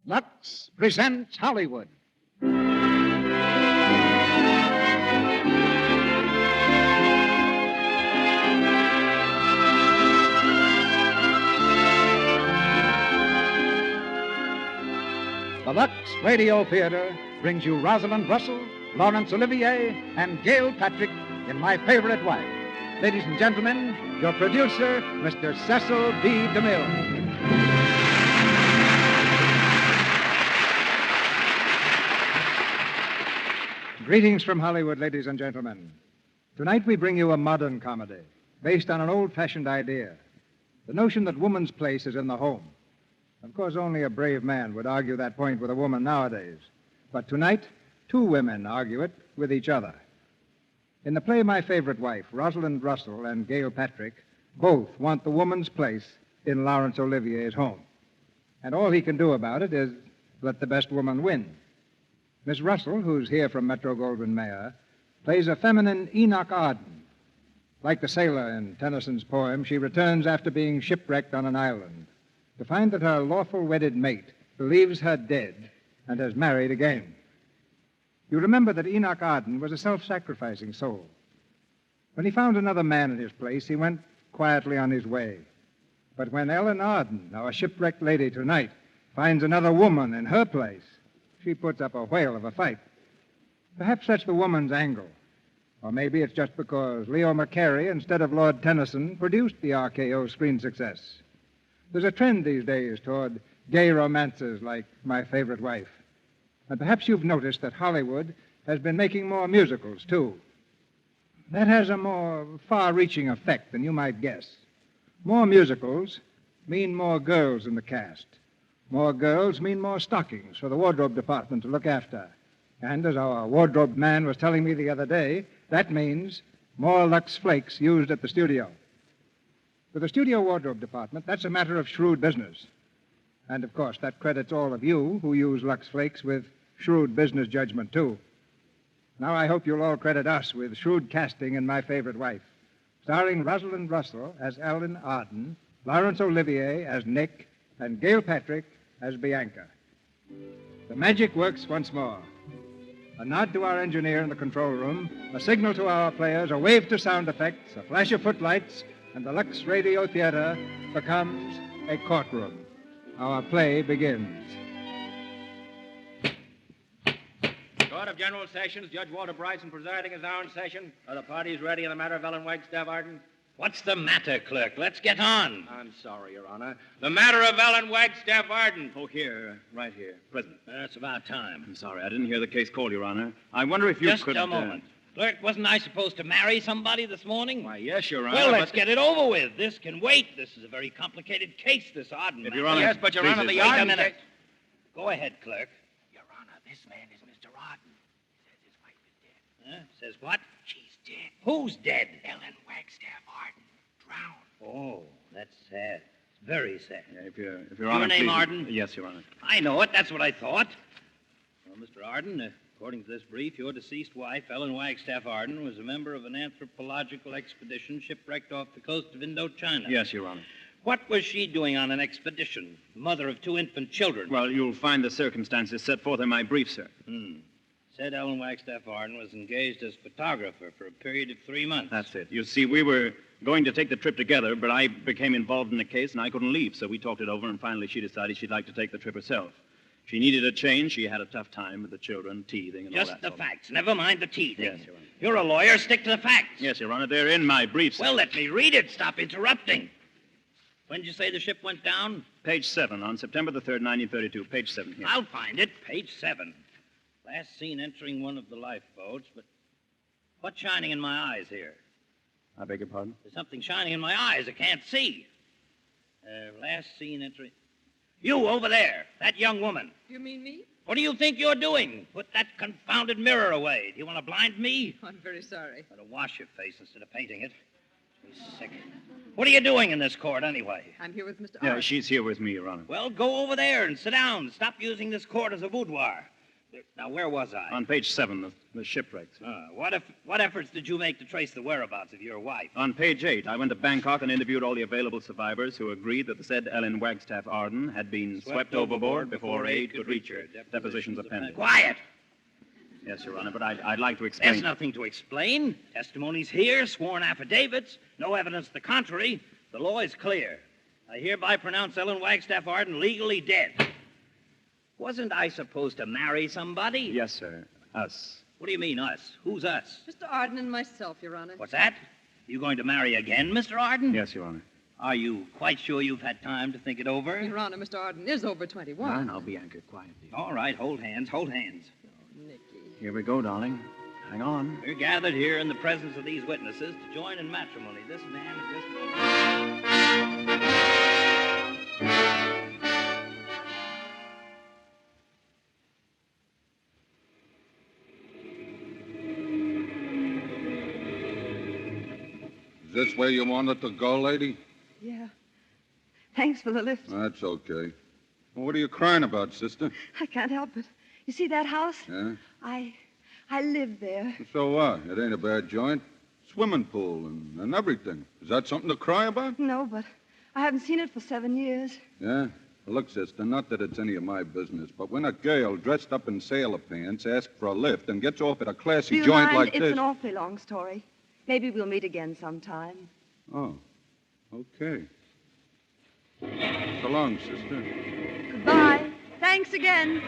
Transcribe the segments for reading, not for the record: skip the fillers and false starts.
Lux presents Hollywood. The Lux Radio Theater brings you Rosalind Russell, Laurence Olivier, and Gail Patrick in My Favorite Wife. Ladies and gentlemen, your producer, Mr. Cecil B. DeMille. Greetings from Hollywood, ladies and gentlemen. Tonight we bring you a modern comedy based on an old-fashioned idea, the notion that woman's place is in the home. Of course, only a brave man would argue that point with a woman nowadays. But tonight, two women argue it with each other. In the play My Favorite Wife, Rosalind Russell and Gail Patrick both want the woman's place in Laurence Olivier's home. And all he can do about it is let the best woman win. Miss Russell, who's here from Metro-Goldwyn-Mayer, plays a feminine Enoch Arden. Like the sailor in Tennyson's poem, she returns after being shipwrecked on an island to find that her lawful wedded mate believes her dead and has married again. You remember that Enoch Arden was a self-sacrificing soul. When he found another man in his place, he went quietly on his way. But when Ellen Arden, our shipwrecked lady tonight, finds another woman in her place, she puts up a whale of a fight. Perhaps that's the woman's angle. Or maybe it's just because Leo McCarey, instead of Lord Tennyson, produced the RKO screen success. There's a trend these days toward gay romances like My Favorite Wife. And perhaps you've noticed that Hollywood has been making more musicals, too. That has a more far-reaching effect than you might guess. More musicals mean more girls in the cast. More girls mean more stockings for the wardrobe department to look after. And as our wardrobe man was telling me the other day, that means more Lux Flakes used at the studio. For the studio wardrobe department, that's a matter of shrewd business. And, of course, that credits all of you who use Lux Flakes with shrewd business judgment, too. Now I hope you'll all credit us with shrewd casting in My Favorite Wife, starring Rosalind Russell as Ellen Arden, Laurence Olivier as Nick, and Gail Patrick as Bianca. The magic works once more. A nod to our engineer in the control room, a signal to our players, a wave to sound effects, a flash of footlights, and the Lux Radio Theater becomes a courtroom. Our play begins. Court of General Sessions, Judge Walter Bryson presiding is now in session. Are the parties ready in the matter of Ellen Wagstaff Arden? What's the matter, clerk? Let's get on. I'm sorry, Your Honor. The matter of Ellen Wagstaff Arden. Oh, here, right here. Present. That's about time. I'm sorry, I didn't hear the case called, Your Honor. I wonder if you Just could... a moment. Clerk, wasn't I supposed to marry somebody this morning? Why, yes, Your Honor. Well, let's but... get it over with. This can wait. This is a very complicated case, this Arden. If Your Honor... Yes, but Your Honor, the Wait a Arden minute. case... Go ahead, clerk. Your Honor, this man is Mr. Arden. He says his wife is dead. Says what? She's dead. Who's dead? Ellen Wagstaff Arden. Drowned. Oh, that's sad. It's very sad. Yeah, if Your Your Honor, name, please... Arden? Yes, Your Honor. I know it. That's what I thought. Well, Mr. Arden, according to this brief, your deceased wife, Ellen Wagstaff Arden, was a member of an anthropological expedition shipwrecked off the coast of Indochina. Yes, Your Honor. What was she doing on an expedition? Mother of 2 infant children. Well, you'll find the circumstances set forth in my brief, sir. Said Ellen Wagstaff Arden was engaged as photographer for a period of 3 months. That's it. You see, we were going to take the trip together, but I became involved in the case, and I couldn't leave, so we talked it over, and finally she decided she'd like to take the trip herself. She needed a change. She had a tough time with the children, teething, and all Just that. the sort of- facts. Never mind the teething. Yes, Your Honor. You're a lawyer. Stick to the facts. Yes, Your Honor. They're in my brief, sir. Well, let me read it. Stop interrupting. When did you say the ship went down? Page 7, on September the 3rd, 1932. Page 7 here. I'll find it. Page 7. Last seen entering one of the lifeboats, but what's shining in my eyes here? I beg your pardon? There's something shining in my eyes I can't see. Last seen entering... You over there, that young woman. You mean me? What do you think you're doing? Put that confounded mirror away. Do you want to blind me? I'm very sorry. Better wash your face instead of painting it. Makes me sick. What are you doing in this court, anyway? I'm here with Mr. Yeah, Arden. she's here with me, Your Honor. Well, go over there and sit down. Stop using this court as a boudoir. Now, where was I? On page 7, the shipwreck. What efforts did you make to trace the whereabouts of your wife? On page 8, I went to Bangkok and interviewed all the available survivors who agreed that the said Ellen Wagstaff Arden had been swept overboard before aid could reach her. Depositions appended. Quiet! Yes, Your Honor, but I'd like to explain. There's nothing to explain. Testimony's here, sworn affidavits, no evidence to the contrary. The law is clear. I hereby pronounce Ellen Wagstaff Arden legally dead. Wasn't I supposed to marry somebody? Yes, sir. Us. What do you mean, us? Who's us? Mr. Arden and myself, Your Honor. What's that? You going to marry again, Mr. Arden? Yes, Your Honor. Are you quite sure you've had time to think it over? Your Honor, Mr. Arden is over 21. I'll be anchored quietly. All right, hold hands, hold hands. Nicky. Here we go, darling. Hang on. We're gathered here in the presence of these witnesses to join in matrimony. This man and this woman. Is this where you wanted to go, lady? Yeah. Thanks for the lift. That's okay. Well, what are you crying about, sister? I can't help it. You see that house? Yeah? I live there. So what? It ain't a bad joint. Swimming pool and everything. Is that something to cry about? No, but I haven't seen it for 7 years. Yeah? Well, look, sister, not that it's any of my business, but when a girl dressed up in sailor pants asks for a lift and gets off at a classy Do you joint mind? like It's this... an awfully long story. Maybe we'll meet again sometime. Oh, okay. So long, sister. Goodbye. Thanks again.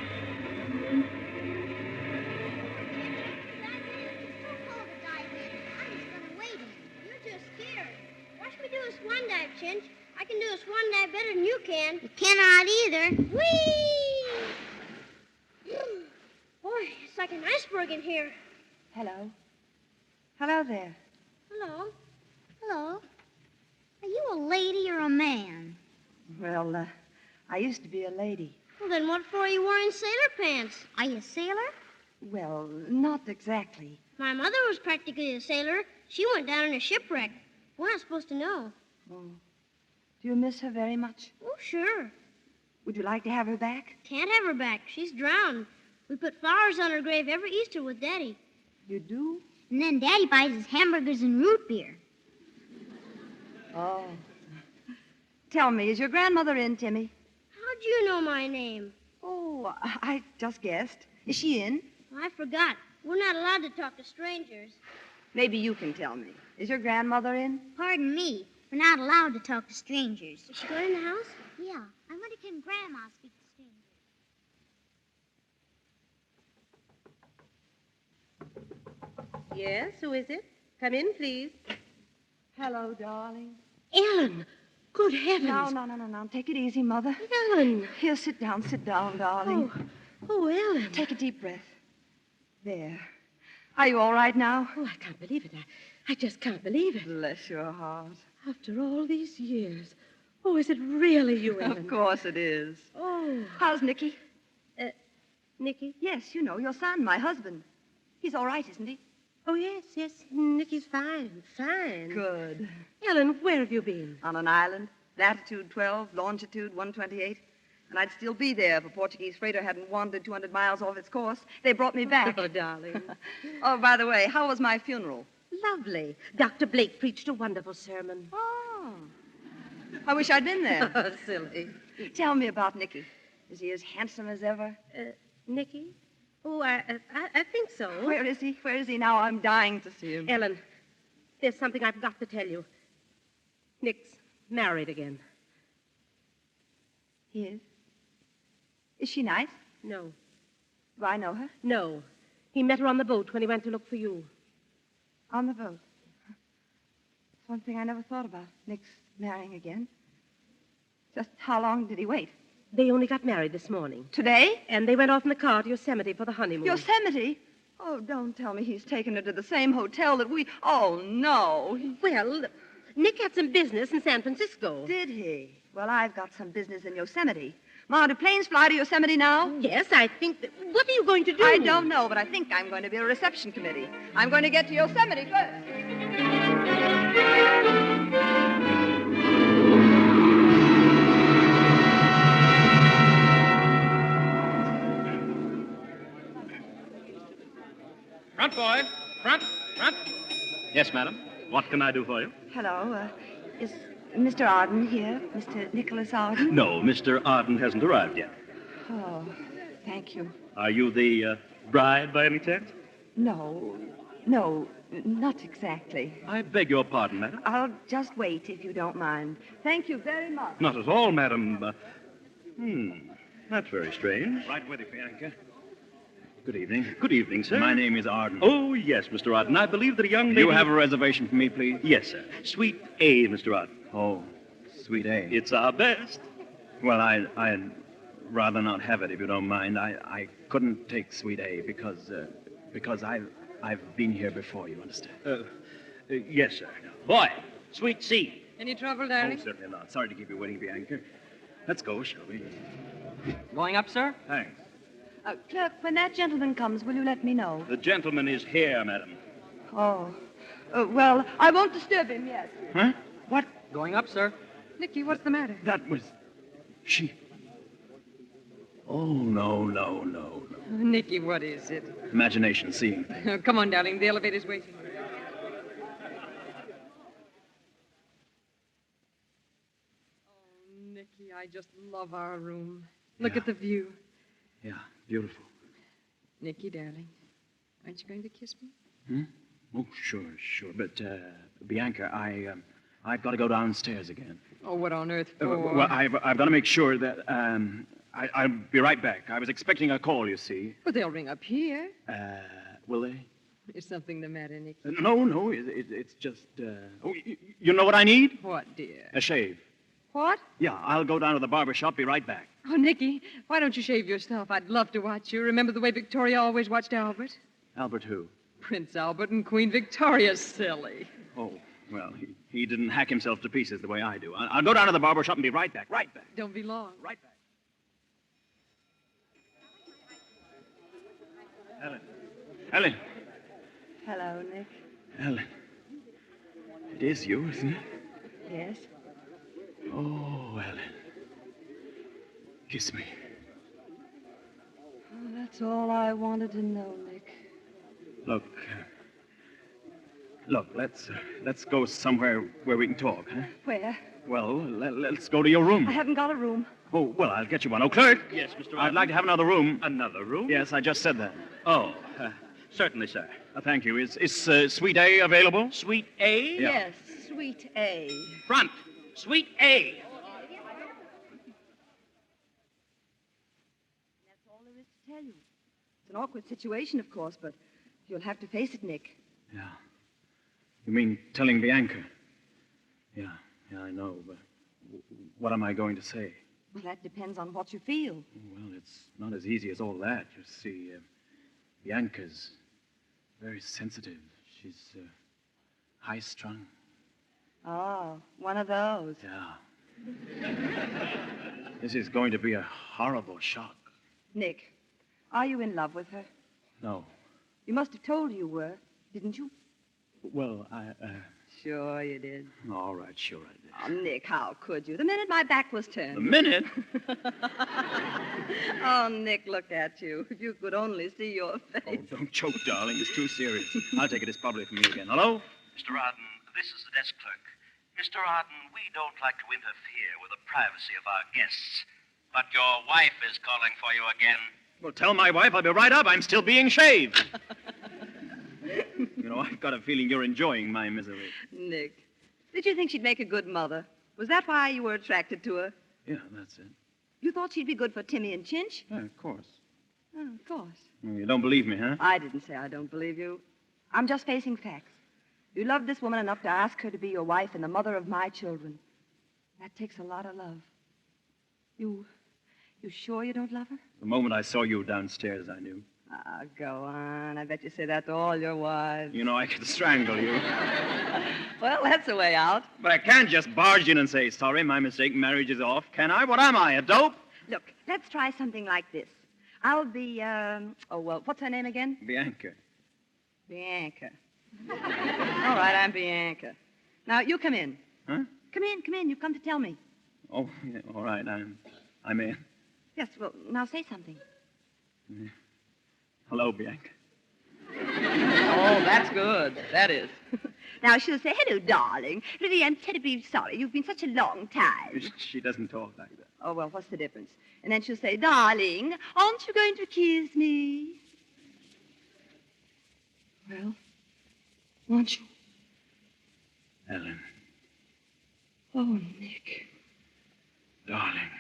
You're too scared. Why should we do a swan dive, Chinch? I can do a swan dive better than you can. You cannot either. Whee! Boy, it's like an iceberg in here. Hello. Hello there. Hello. Hello. Are you a lady or a man? Well, I used to be a lady. Well, then what for are you wearing sailor pants? Are you a sailor? Well, not exactly. My mother was practically a sailor. She went down in a shipwreck. We're not supposed to know. Oh. Do you miss her very much? Oh, sure. Would you like to have her back? Can't have her back. She's drowned. We put flowers on her grave every Easter with Daddy. You do? And then Daddy buys us hamburgers and root beer. Oh. Tell me, is your grandmother in, Timmy? How'd you know my name? Oh, I just guessed. Is she in? I forgot. We're not allowed to talk to strangers. Maybe you can tell me. Is your grandmother in? Pardon me. We're not allowed to talk to strangers. Is she going in the house? Yeah. I wonder can Grandma speak to strangers? Yes, who is it? Come in, please. Hello, darling. Ellen! Good heavens! No. Take it easy, Mother. Ellen! Here, sit down, darling. Oh, Ellen. Take a deep breath. There. Are you all right now? Oh, I can't believe it. I just can't believe it. Bless your heart. After all these years. Oh, is it really you, Ellen? Of course it is. Oh. How's Nicky? Nicky? Yes, you know, your son, my husband. He's all right, isn't he? Oh, yes. Nicky's fine. Good. Ellen, where have you been? On an island, latitude 12, longitude 128. And I'd still be there if a Portuguese freighter hadn't wandered 200 miles off its course. They brought me back. Oh, darling. Oh, by the way, how was my funeral? Lovely. Dr. Blake preached a wonderful sermon. Oh. I wish I'd been there. Oh, silly. Tell me about Nicky. Is he as handsome as ever? Nicky? Oh, I think so. Where is he? Where is he now? I'm dying to see him. Ellen, there's something I've got to tell you. Nick's married again. He is? Is she nice? No. Do I know her? No. He met her on the boat when he went to look for you. On the boat. It's one thing I never thought about. Nick's marrying again. Just how long did he wait? They only got married this morning. Today? And they went off in the car to Yosemite for the honeymoon. Yosemite? Oh, don't tell me he's taken her to the same hotel that we... Oh, no. Well, Nick had some business in San Francisco. Did he? Well, I've got some business in Yosemite. Ma, do planes fly to Yosemite now? Yes, I think that... What are you going to do? I don't know, but I think I'm going to be a reception committee. I'm going to get to Yosemite first. Front, boy. Front, front. Yes, madam. What can I do for you? Hello. Is Mr. Arden here? Mr. Nicholas Arden? No, Mr. Arden hasn't arrived yet. Oh, thank you. Are you the bride by any chance? No, not exactly. I beg your pardon, madam. I'll just wait if you don't mind. Thank you very much. Not at all, madam. That's very strange. Right with you, Bianca. Good evening. Good evening, sir. My name is Arden. Oh, yes, Mr. Arden. I believe that a young Do lady... you have a reservation for me, please? Yes, sir. Suite A, Mr. Arden. Oh, Suite A. It's our best. Well, I'd rather not have it, if you don't mind. I couldn't take Suite A because I've been here before, you understand? Yes, sir. Boy, Suite C. Any trouble, Oh, darling? certainly not. Sorry to keep you waiting, Bianca. Let's go, shall we? Going up, sir? Thanks. Clerk, when that gentleman comes, will you let me know? The gentleman is here, madam. Oh. Well, I won't disturb him yet. Huh? What? Going up, sir. Nicky, what's the matter? That was... She... Oh, no. Nicky, what is it? Imagination seeing things. Come on, darling. The elevator's waiting. Oh, Nicky, I just love our room. Look at the view. Yeah, beautiful. Nicky, darling, aren't you going to kiss me? Oh, sure. But, Bianca, I've got to go downstairs again. Oh, what on earth for? Well, I've got to make sure that, I'll be right back. I was expecting a call, you see. But they'll ring up here. Will they? Is something the matter, Nicky? No, it's just, you know what I need? What, dear? A shave. What? Yeah, I'll go down to the barber shop, be right back. Oh, Nicky, why don't you shave yourself? I'd love to watch you. Remember the way Victoria always watched Albert? Albert who? Prince Albert and Queen Victoria, silly. Oh, well, he didn't hack himself to pieces the way I do. I'll go down to the barber shop and be right back. Don't be long. Right back. Ellen. Hello, Nick. Ellen. It is you, isn't it? Yes? Oh, Ellen. Kiss me. Oh, that's all I wanted to know, Nick. Look, let's go somewhere where we can talk, huh? Where? Well, let's go to your room. I haven't got a room. Oh, well, I'll get you one. Oh, clerk. Yes, Mr. Arden. I'd like to have another room. Another room? Yes, I just said that. Oh, certainly, sir. Thank you. Is Suite A available? Suite A? Yeah. Yes, Suite A. Front. Suite A. That's all there is to tell you. It's an awkward situation, of course, but you'll have to face it, Nick. Yeah. You mean telling Bianca? Yeah, I know, but what am I going to say? Well, that depends on what you feel. Well, it's not as easy as all that. You see, Bianca's very sensitive. She's high-strung. Oh, one of those. Yeah. This is going to be a horrible shock. Nick, are you in love with her? No. You must have told her you were, didn't you? Well, Sure you did. all right, sure I did. Oh, Nick, how could you? The minute my back was turned. A minute? Oh, Nick, look at you. If you could only see your Oh, face. don't choke, darling. It's too serious. I'll take it as probably from you again. Hello? Mr. Arden, this is the desk clerk. Mr. Arden, we don't like to interfere with the privacy of our guests, but your wife is calling for you again. Well, tell my wife I'll be right up. I'm still being shaved. You know, I've got a feeling you're enjoying my misery. Nick, did you think she'd make a good mother? Was that why you were attracted to her? Yeah, that's it. You thought she'd be good for Timmy and Chinch? Yeah, of course. Oh, of course. Well, you don't believe me, huh? I didn't say I don't believe you. I'm just facing facts. You love this woman enough to ask her to be your wife and the mother of my children. That takes a lot of love. You sure you don't love her? The moment I saw you downstairs, I knew. Ah, go on. I bet you say that to all your wives. You know, I could strangle you. Well, that's the way out. But I can't just barge in and say, sorry, my mistake, marriage is off. Can I? What am I, a dope? Look, let's try something like this. I'll be, what's her name again? Bianca. Bianca. All right, I'm Bianca. Now, you come in. Huh? Come in. You've come to tell me. Oh, yeah, all right, I'm in. Yes, well, now say something. Hello, Bianca. Oh, that's good. That is. Now she'll say, hello, darling. Really, I'm terribly sorry. You've been such a long time. She doesn't talk like that. Oh, well, what's the difference? And then she'll say, darling, aren't you going to kiss me? Well, aren't you? Ellen, Oh, Nick. darling.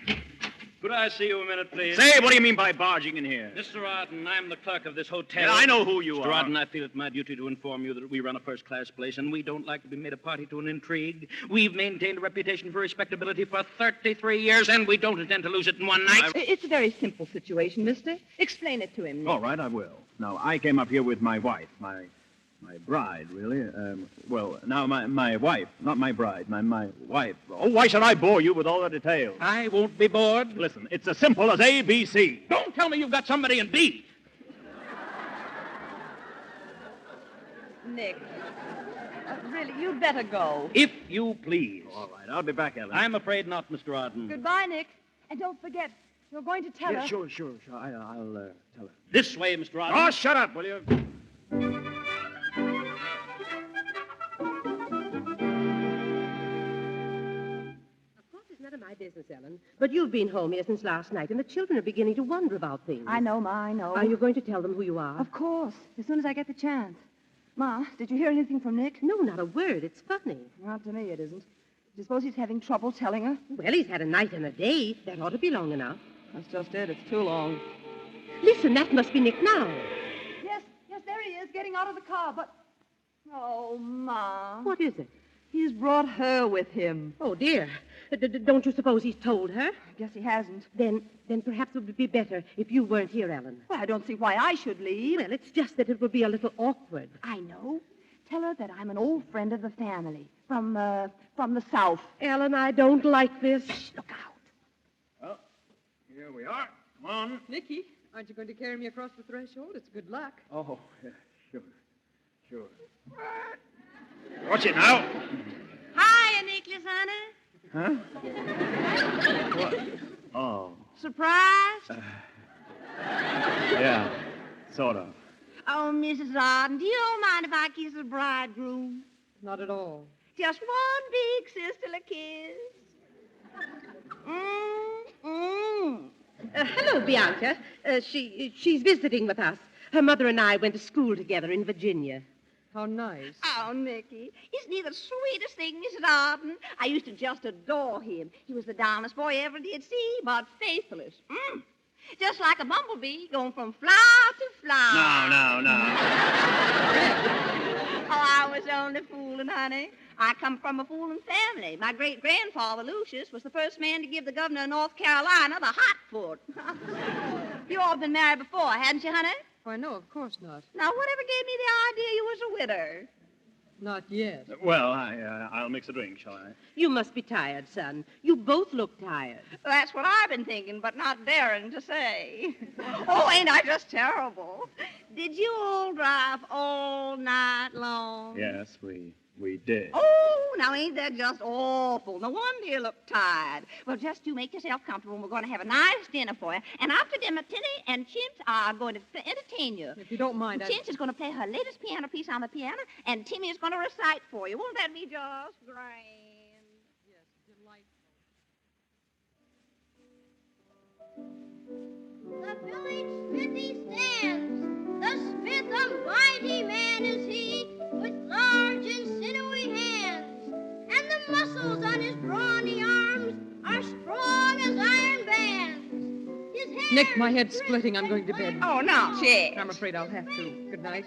Could I see you a minute, please? Say, what do you mean by barging in here? Mr. Arden, I'm the clerk of this hotel. Yeah, I know who you Mr. are. Arden, I feel it my duty to inform you that we run a first-class place, and we don't like to be made a party to an intrigue. We've maintained a reputation for respectability for 33 years, and we don't intend to lose it in one night. It's a very simple situation, mister. Explain it to him, Nick. All right, I will. Now, I came up here with my wife, my bride, really. My wife, not my bride, my wife. Oh, why should I bore you with all the details? I won't be bored. Listen, it's as simple as ABC. Don't tell me you've got somebody in B. Nick. Really, you'd better go. If you please. All right, I'll be back, Ellen. I'm afraid not, Mr. Arden. Goodbye, Nick. And don't forget, you're going to tell her. Sure. I'll tell her. This way, Mr. Arden. Oh, shut up, will you? Of course, it's none of my business, Ellen. But you've been home here since last night, and the children are beginning to wonder about things. I know, Ma, I know. Are you going to tell them who you are? Of course, as soon as I get the chance. Ma, did you hear anything from Nick? No, not a word. It's funny. Not to me, it isn't. Do you suppose he's having trouble telling her? Well, he's had a night and a day. That ought to be long enough. That's just it. It's too long. Listen, that must be Nick now. Yes, there he is, getting out of the car, but... Oh, Ma. What is it? He's brought her with him. Oh, dear. Don't you suppose he's told her? I guess he hasn't. Then perhaps it would be better if you weren't here, Ellen. Well, I don't see why I should leave. Well, it's just that it would be a little awkward. I know. Tell her that I'm an old friend of the family from the South. Ellen, I don't like this. Shh, look out. Well, here we are. Come on. Nicky, aren't you going to carry me across the threshold? It's good luck. Oh, yeah, sure. Watch it now. Hiya, Nicholas, honey. Huh? What? Oh, Surprised? yeah, sort of. Oh, Mrs. Arden, do you don't mind if I kiss the bridegroom? Not at all. Just one big sisterly kiss. Hello, Bianca. She's visiting with us. Her mother and I went to school together in Virginia. How nice. Oh, Nicky, isn't he the sweetest thing, Mrs. Arden? I used to just adore him. He was the darndest boy I ever did see, but faithless. Just like a bumblebee going from flower to flower. No. Oh, I was only fooling, honey. I come from a fooling family. My great-grandfather, Lucius, was the first man to give the governor of North Carolina the hot foot. You all been married before, hadn't you, honey? Why, no, of course not. Now, whatever gave me the idea you was a widow? Not yet. Well, I'll mix a drink, shall I? You must be tired, son. You both look tired. That's what I've been thinking, but not daring to say. Oh, ain't I just terrible? Did you all drive all night long? Yes, we did. Oh, now ain't that just awful? No wonder you look tired. Well, just you make yourself comfortable, and we're going to have a nice dinner for you. And after dinner, Tilly and Chintz are going to entertain you. If you don't mind, Chintz is going to play her latest piano piece on the piano, and Timmy is going to recite for you. Won't that be just grand? Yes, delightful. The village smithy stands. The smith, a mighty man is he, with large and sinewy hands, and the muscles on his brawny arms are strong as iron bands. His hair Nick, my head's splitting. I'm going to bed. Oh, no, Chintz. I'm afraid I'll have to. Good night.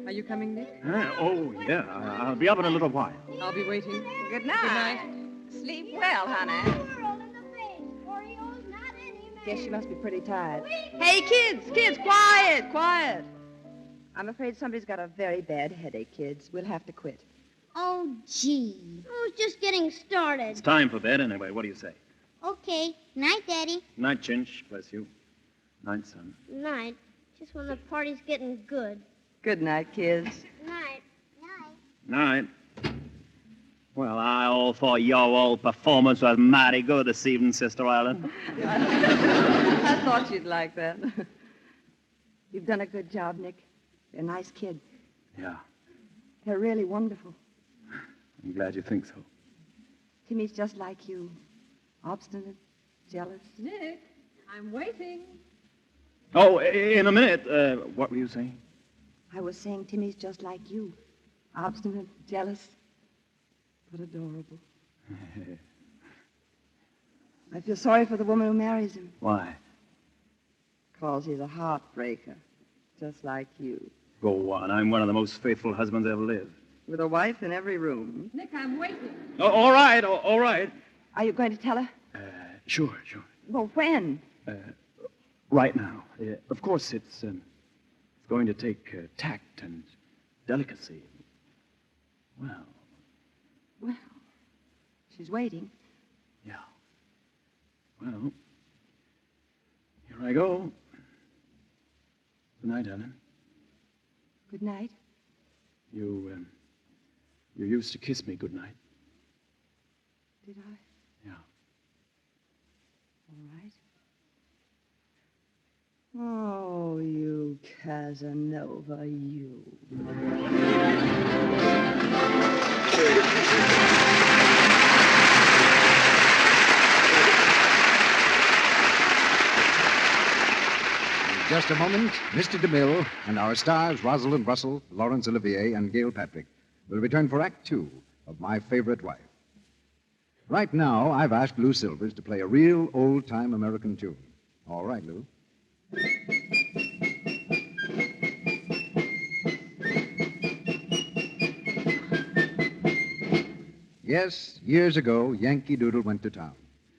Are you coming, Nick? Oh, yeah. I'll be up in a little while. I'll be waiting. Good night. Good night. Sleep well, honey. whirl in the face, for he owes not any man. Guess she must be pretty tired. Hey, kids, quiet. I'm afraid somebody's got a very bad headache, kids. We'll have to quit. Oh, gee. I was just getting started. It's time for bed anyway. What do you say? Okay. Night, Daddy. Night, Chinch. Bless you. Night, son. Night. Just when the party's getting good. Good night, kids. Night. Night. Well, I all thought your old performance was mighty good this evening, Sister Ellen. I thought you'd like that. You've done a good job, Nick. They're a nice kid. Yeah, They're really wonderful. I'm glad you think so. Timmy's just like you. Obstinate, jealous. Nick, I'm waiting. Oh, in a minute. What were you saying? I was saying Timmy's just like you. Obstinate, jealous, but adorable. I feel sorry for the woman who marries him. Why? 'Cause he's a heartbreaker, just like you. Go on. I'm one of the most faithful husbands ever lived. With a wife in every room. Nick, I'm waiting. Oh, all right, all right. Are you going to tell her? Sure. Well, when? Right now. Of course, it's going to take tact and delicacy. Well, she's waiting. Yeah. Well, here I go. Good night, Ellen. Good night. You used to kiss me good night. Did I? Yeah. All right. Oh, you Casanova, you. In just a moment, Mr. DeMille and our stars, Rosalind Russell, Laurence Olivier, and Gail Patrick, will return for Act Two of My Favorite Wife. Right now, I've asked Lou Silvers to play a real old-time American tune. All right, Lou. Yes, years ago, Yankee Doodle went to town.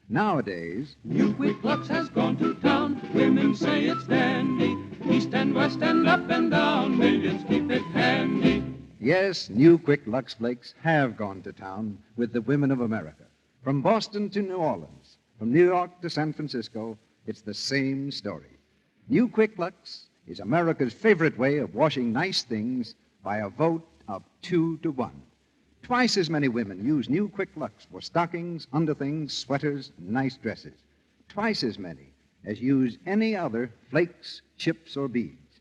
Nowadays, New Quick Lux has gone to town. Women say it's dandy. East and west and up and down. Millions keep it handy. yes, new Quick Lux Flakes have gone to town with the women of America. From Boston to New Orleans, from New York to San Francisco, it's the same story. New Quick Lux is America's favorite way of washing nice things by a vote of 2-1. Twice as many women use New Quick Lux for stockings, underthings, sweaters, and nice dresses. Twice as many as use any other flakes, chips, or beads.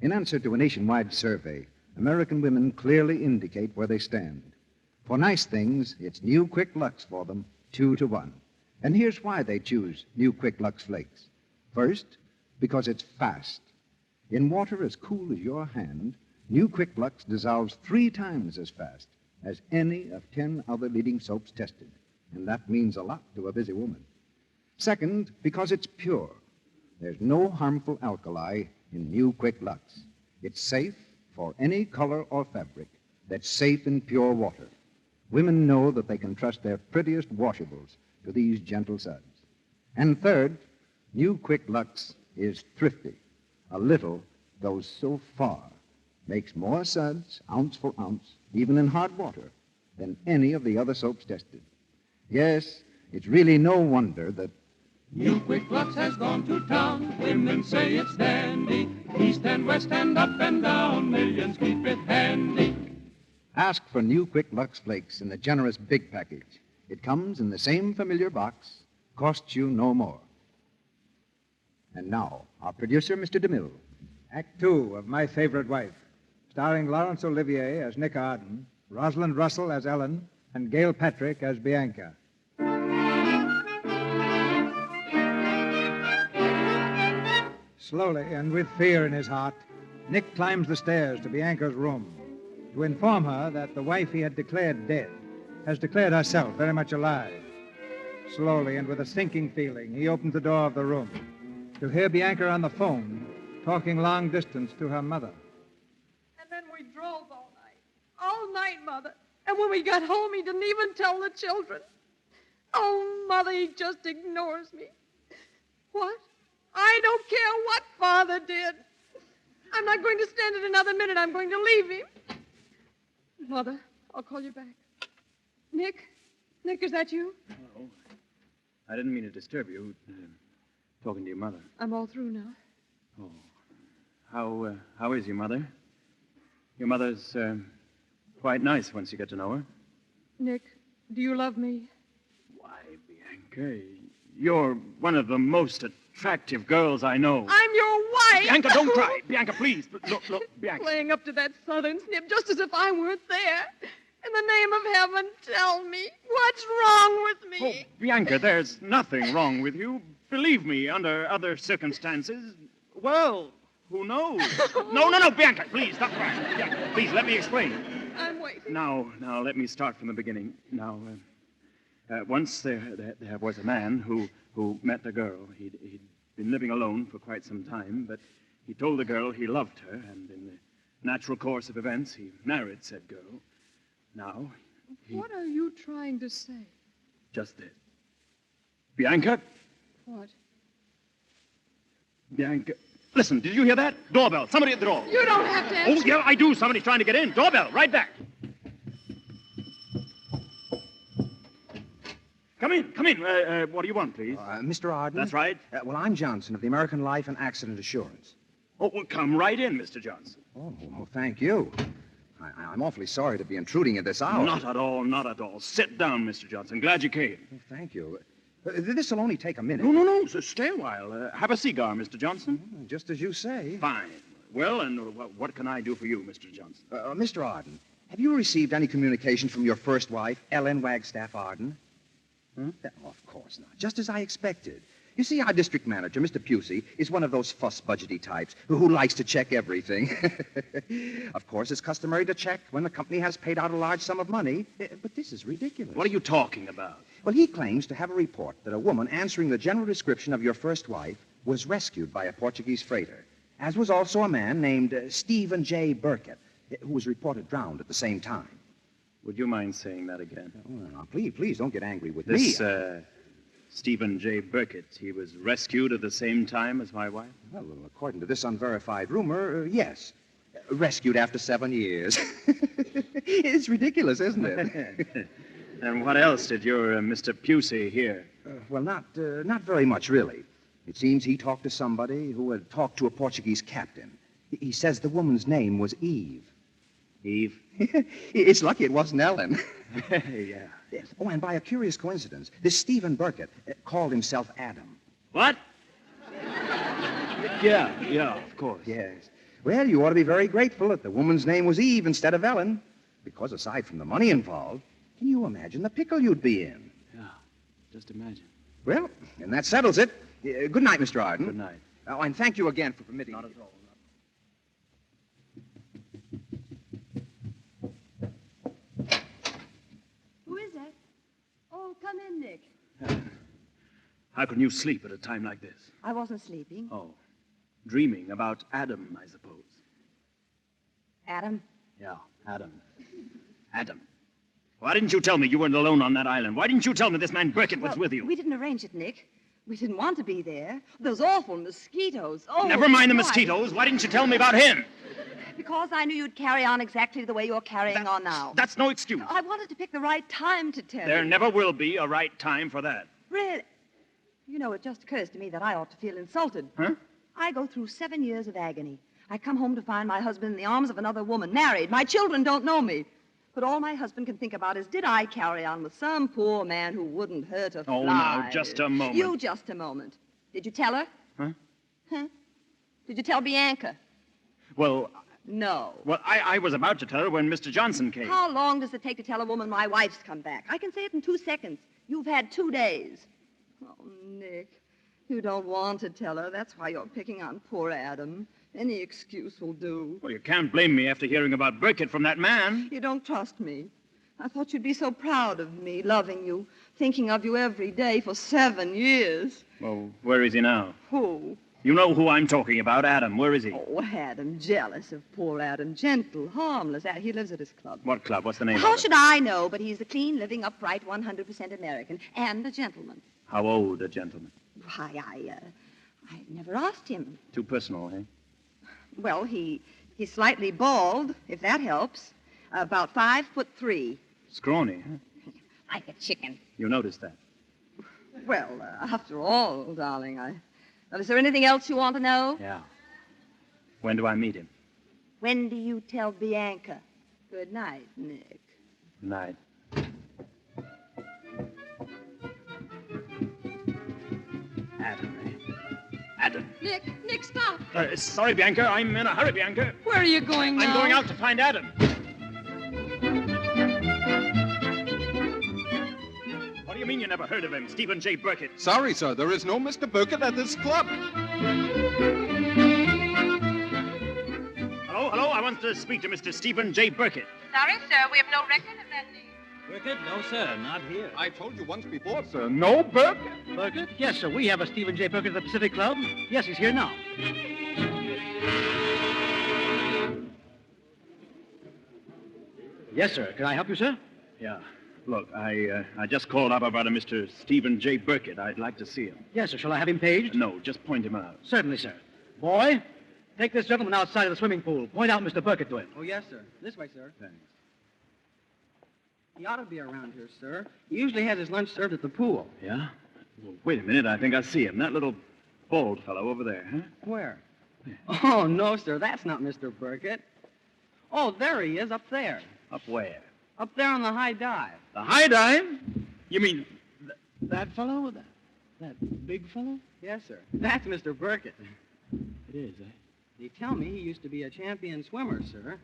In answer to a nationwide survey, American women clearly indicate where they stand. For nice things, it's New Quick Lux for them, 2-1. And here's why they choose New Quick Lux Flakes. First, because it's fast. In water as cool as your hand, New Quick Lux dissolves 3 times as fast as any of 10 other leading soaps tested. And that means a lot to a busy woman. Second, because it's pure. There's no harmful alkali in New Quick Lux. It's safe for any color or fabric that's safe in pure water. Women know that they can trust their prettiest washables to these gentle suds. And third, New Quick Lux is thrifty. A little goes so far, makes more suds, ounce for ounce, even in hard water, than any of the other soaps tested. Yes, it's really no wonder that New Quick Lux has gone to town. Women say it's dandy. East and west and up and down. Millions keep it handy. ask for New Quick Lux Flakes in the generous big package. It comes in the same familiar box, costs you no more. And now, our producer, Mr. DeMille. Act Two of My Favorite Wife, starring Laurence Olivier as Nick Arden, Rosalind Russell as Ellen, and Gail Patrick as Bianca. Slowly and with fear in his heart, Nick climbs the stairs to Bianca's room to inform her that the wife he had declared dead has declared herself very much alive. Slowly and with a sinking feeling, he opens the door of the room to hear Bianca on the phone talking long distance to her mother. And then we drove all night. All night, Mother. And when we got home, he didn't even tell the children. Oh, Mother, he just ignores me. What? I don't care what Father did. I'm not going to stand it another minute. I'm going to leave him. Mother, I'll call you back. Nick? Nick, is that you? Oh, I didn't mean to disturb you. Talking to your mother. I'm all through now. Oh. How is your mother? Your mother's quite nice once you get to know her. Nick, do you love me? Why, Bianca, you're one of the most attractive girls I know. I'm your wife! right. Bianca, don't cry. Bianca, please. Look, Bianca. Playing up to that southern snip just as if I weren't there. In the name of heaven, tell me, what's wrong with me? Oh, Bianca, there's nothing wrong with you. Believe me, under other circumstances, well, who knows? No, Bianca, please, stop crying. Bianca, please, let me explain. I'm waiting. Now, let me start from the beginning. Now, once there was a man who met a girl. He'd been living alone for quite some time, but he told the girl he loved her, and in the natural course of events, he married said girl. Now, What are you trying to say? just this. Bianca, What? Bianca, listen, did you hear that? Doorbell, somebody at the door. You don't have to answer. Oh, yeah, I do. Somebody's trying to get in. Doorbell, right back. Come in. What do you want, please? Mr. Arden? That's right. Well, I'm Johnson of the American Life and Accident Assurance. Oh, well, come right in, Mr. Johnson. Oh, well, thank you. I'm awfully sorry to be intruding at this hour. Not at all. Sit down, Mr. Johnson. Glad you came. Well, thank you. This will only take a minute. No, so stay a while. Have a cigar, Mr. Johnson. Just as you say. Fine. Well, and what can I do for you, Mr. Johnson? Mr. Arden, have you received any communication from your first wife, Ellen Wagstaff Arden? Hmm? Oh, of course not. Just as I expected. You see, our district manager, Mr. Pusey, is one of those fuss-budgety types who likes to check everything. Of course, it's customary to check when the company has paid out a large sum of money, but this is ridiculous. What are you talking about? Well, he claims to have a report that a woman answering the general description of your first wife was rescued by a Portuguese freighter, as was also a man named Stephen J. Burkett, who was reported drowned at the same time. Would you mind saying that again? Oh, now, please don't get angry with This, me. Stephen J. Burkett, he was rescued at the same time as my wife? Well, according to this unverified rumor, yes. Rescued after 7 years. It's ridiculous, isn't it? And what else did your Mr. Pusey hear? Well, not very much, really. It seems he talked to somebody who had talked to a Portuguese captain. He says the woman's name was Eve. Eve? It's lucky it wasn't Ellen. Yeah. Yes. Oh, and by a curious coincidence, this Stephen Burkett called himself Adam. What? Yeah, of course. Yes. Well, you ought to be very grateful that the woman's name was Eve instead of Ellen. Because aside from the money involved, can you imagine the pickle you'd be in? Yeah, just imagine. Well, and that settles it. Good night, Mr. Arden. Good night. Oh, and thank you again for permitting Not me. at all. Who is that? Oh, come in, Nick. How can you sleep at a time like this? I wasn't sleeping. Oh, dreaming about Adam, I suppose. Adam? Yeah, Adam. Adam. Why didn't you tell me you weren't alone on that island? Why didn't you tell me this man Burkett was with you? We didn't arrange it, Nick. We didn't want to be there. Those awful mosquitoes. Oh, Never mind the why? mosquitoes. Why didn't you tell me about him? Because I knew you'd carry on exactly the way you're carrying on now. That's no excuse. I wanted to pick the right time to tell There you. never will be a right time for that. Really? You know, it just occurs to me that I ought to feel insulted. Huh? I go through 7 years of agony. I come home to find my husband in the arms of another woman, married. My children don't know me. But all my husband can think about is, did I carry on with some poor man who wouldn't hurt a fly? Oh, now, just a moment. You just a moment. Did you tell her? Huh? Huh? Did you tell Bianca? Well, No. I was about to tell her when Mr. Johnson came. How long does it take to tell a woman my wife's come back? I can say it in 2 seconds. You've had 2 days. Oh, Nick, you don't want to tell her. That's why you're picking on poor Adam. Any excuse will do. Well, you can't blame me after hearing about Burkett from that man. You don't trust me. I thought you'd be so proud of me, loving you, thinking of you every day for 7 years. Well, where is he now? Who? You know who I'm talking about, Adam. Where is he? Oh, Adam, jealous of poor Adam. Gentle, harmless. He lives at his club. What club? What's the name How of it? should I know? But he's a clean, living, upright, 100% American, and a gentleman. How old a gentleman? Why, I never asked him. Too personal, eh? Well, he's slightly bald, if that helps. About 5'3". Scrawny, huh? Like a chicken. You noticed that. Well, after all, darling, Well, is there anything else you want to know? Yeah. When do I meet him? When do you tell Bianca? Good night, Nick. Good night. Adam. Nick, stop. Sorry, Bianca. I'm in a hurry, Bianca. Where are you going now? I'm going out to find Adam. What do you mean you never heard of him? Stephen J. Burkett. Sorry, sir. There is no Mr. Burkett at this club. Hello. I want to speak to Mr. Stephen J. Burkett. Sorry, sir, we have no record of that name. Burkett? No, sir, not here. I told you once before, sir. No Burkett. Burkett? Yes, sir. We have a Stephen J. Burkett at the Pacific Club. Yes, he's here now. Yes, sir. Can I help you, sir? Yeah. Look, I just called up about a Mr. Stephen J. Burkett. I'd like to see him. Yes, sir. Shall I have him paged? No, just point him out. Certainly, sir. Boy, take this gentleman outside of the swimming pool. Point out Mr. Burkett to him. Oh, yes, sir. This way, sir. Thanks. He ought to be around here, sir. He usually has his lunch served at the pool. Yeah? Well, wait a minute. I think I see him. That little bald fellow over there, huh? Where? Oh, no, sir. That's not Mr. Burkett. Oh, there he is, up there. Up where? Up there on the high dive. The high dive? You mean that fellow? That big fellow? Yes, sir. That's Mr. Burkett. It is, eh? They tell me he used to be a champion swimmer, sir.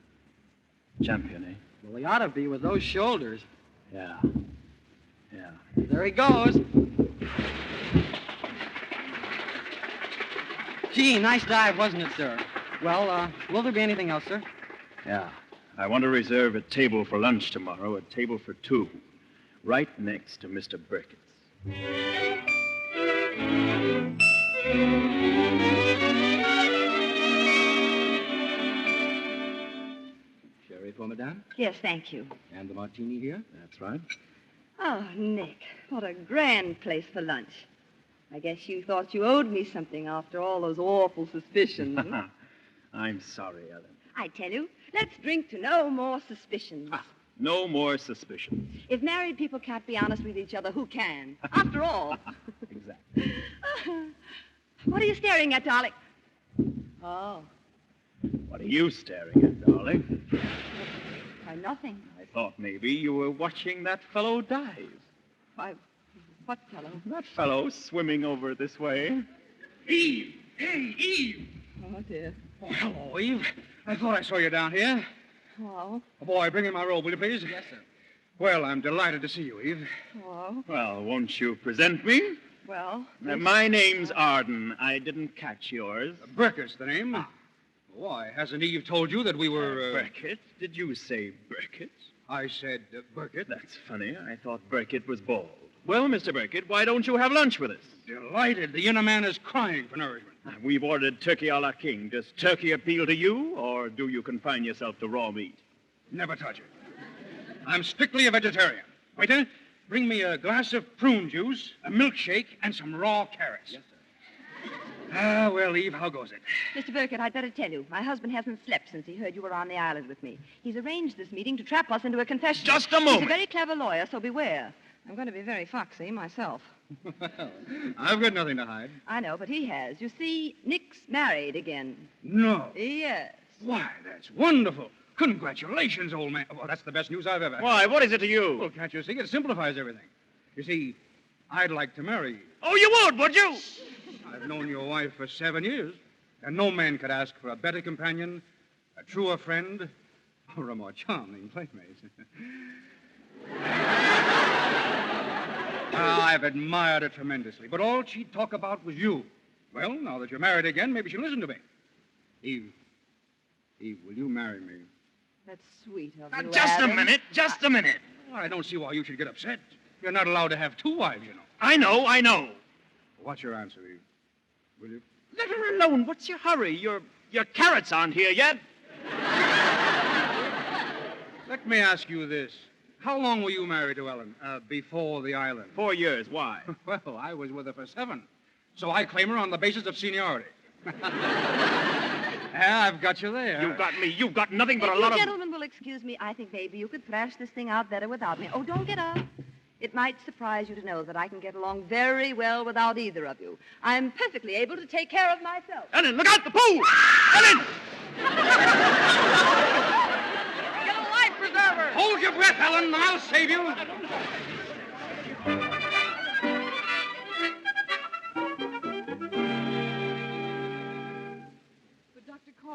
Champion, eh? Well, he ought to be with those shoulders. Yeah. Yeah. There he goes. Gee, nice dive, wasn't it, sir? Well, will there be anything else, sir? Yeah. I want to reserve a table for lunch tomorrow, a table for two, right next to Mr. Burkett's. Sherry for madame? Yes, thank you. And the martini here? That's right. Oh, Nick, what a grand place for lunch. I guess you thought you owed me something after all those awful suspicions. I'm sorry, Ellen. I tell you, let's drink to no more suspicions. No more suspicions. If married people can't be honest with each other, who can? After all. Exactly. What are you staring at, darling? Oh. What are you staring at, darling? Why, nothing. I thought maybe you were watching that fellow dive. Why, what fellow? That fellow swimming over this way. Eve! Hey, Eve! Oh, dear. Oh, hello, Eve. I thought I saw you down here. Oh. Oh, boy, bring in my robe, will you please? Yes, sir. Well, I'm delighted to see you, Eve. Oh. Well, won't you present me? Well. My name's Arden. I didn't catch yours. Burkett's the name. Why, hasn't Eve told you that we were... Burkett? Did you say Burkett? I said Burkett. That's funny. I thought Burkett was bald. Well, Mr. Burkett, why don't you have lunch with us? Delighted. The inner man is crying for nourishment. We've ordered turkey a la king. Does turkey appeal to you, or do you confine yourself to raw meat? Never touch it. I'm strictly a vegetarian. Waiter, bring me a glass of prune juice, a milkshake, and some raw carrots. Yes, sir. Ah, well, Eve, how goes it? Mr. Burkett, I'd better tell you. My husband hasn't slept since he heard you were on the island with me. He's arranged this meeting to trap us into a confession. Just a moment. He's a very clever lawyer, so beware. I'm going to be very foxy myself. Well, I've got nothing to hide. I know, but he has. You see, Nick's married again. No. Yes. Why, that's wonderful. Congratulations, old man. Well, that's the best news I've ever had. Why, what is it to you? Well, can't you see? It simplifies everything. You see, I'd like to marry you. Oh, you would you? I've known your wife for 7 years, and no man could ask for a better companion, a truer friend, or a more charming playmate. I've admired her tremendously, but all she'd talk about was you. Well, now that you're married again, maybe she'll listen to me. Eve, will you marry me? That's sweet of Now, you, just Adam. a minute, just a minute. Well, I don't see why you should get upset. You're not allowed to have 2 wives, you know. I know. What's your answer, Eve? Will you? Let her alone. What's your hurry? Your carrots aren't here yet. Let me ask you this. How long were you married to Ellen before the island? 4 years. Why? Well, I was with her for 7. So I claim her on the basis of seniority. I've got you there. You've got me. You've got nothing but If a lot you of... gentlemen will excuse me, I think maybe you could thrash this thing out better without me. Oh, don't get up. It might surprise you to know that I can get along very well without either of you. I'm perfectly able to take care of myself. Ellen, look out, the pool! Ellen! Get a life preserver. Hold your breath, Ellen, and I'll save you.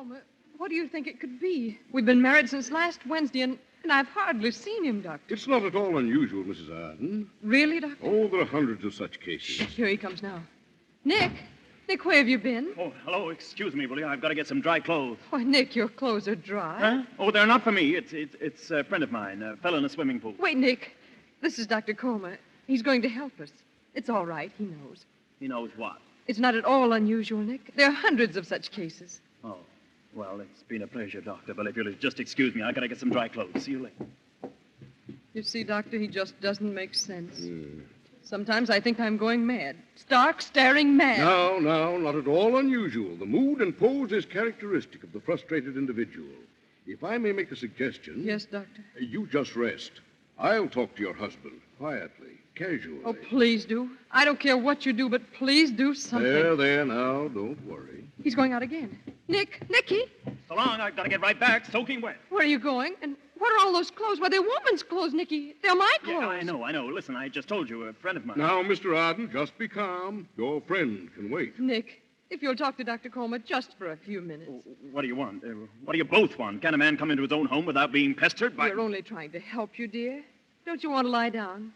Comer, what do you think it could be? We've been married since last Wednesday, and I've hardly seen him, Doctor. It's not at all unusual, Mrs. Arden. Really, Doctor? Oh, there are hundreds of such cases. Here he comes now. Nick! Nick, where have you been? Oh, hello. Excuse me, will you? I've got to get some dry clothes. Why, Nick, your clothes are dry. Huh? Oh, they're not for me. It's a friend of mine, a fellow in a swimming pool. Wait, Nick. This is Dr. Comer. He's going to help us. It's all right. He knows. He knows what? It's not at all unusual, Nick. There are hundreds of such cases. Oh, well, it's been a pleasure, Doctor, but if you'll just excuse me, I've got to get some dry clothes. See you later. You see, Doctor, he just doesn't make sense. Sometimes I think I'm going mad. Stark, staring mad. No, not at all unusual. The mood and pose is characteristic of the frustrated individual. If I may make a suggestion... Yes, Doctor? You just rest. I'll talk to your husband, quietly, casually. Oh, please do. I don't care what you do, but please do something. There, now, don't worry. He's going out again. Nicky! So long, I've got to get right back, soaking wet. Where are you going? And what are all those clothes? Why, they're woman's clothes, Nicky. They're my clothes. Yeah, I know. Listen, I just told you, a friend of mine. Now, Mr. Arden, just be calm. Your friend can wait. Nick, if you'll talk to Dr. Comer just for a few minutes. What do you want? What do you both want? Can a man come into his own home without being pestered by... We're only trying to help you, dear. Don't you want to lie down?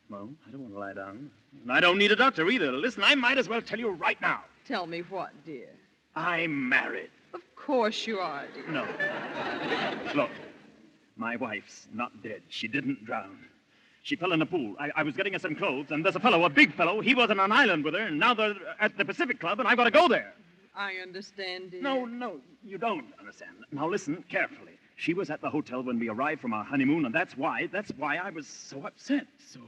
Well, I don't want to lie down. And I don't need a doctor either. Listen, I might as well tell you right now. Tell me what, dear? I'm married. Of course you are, dear. No. Look, my wife's not dead. She didn't drown. She fell in a pool. I was getting her some clothes, and there's a fellow, a big fellow. He was on an island with her, and now they're at the Pacific Club, and I've got to go there. I understand, dear. No, you don't understand. Now listen carefully. She was at the hotel when we arrived from our honeymoon, and that's why I was so upset, so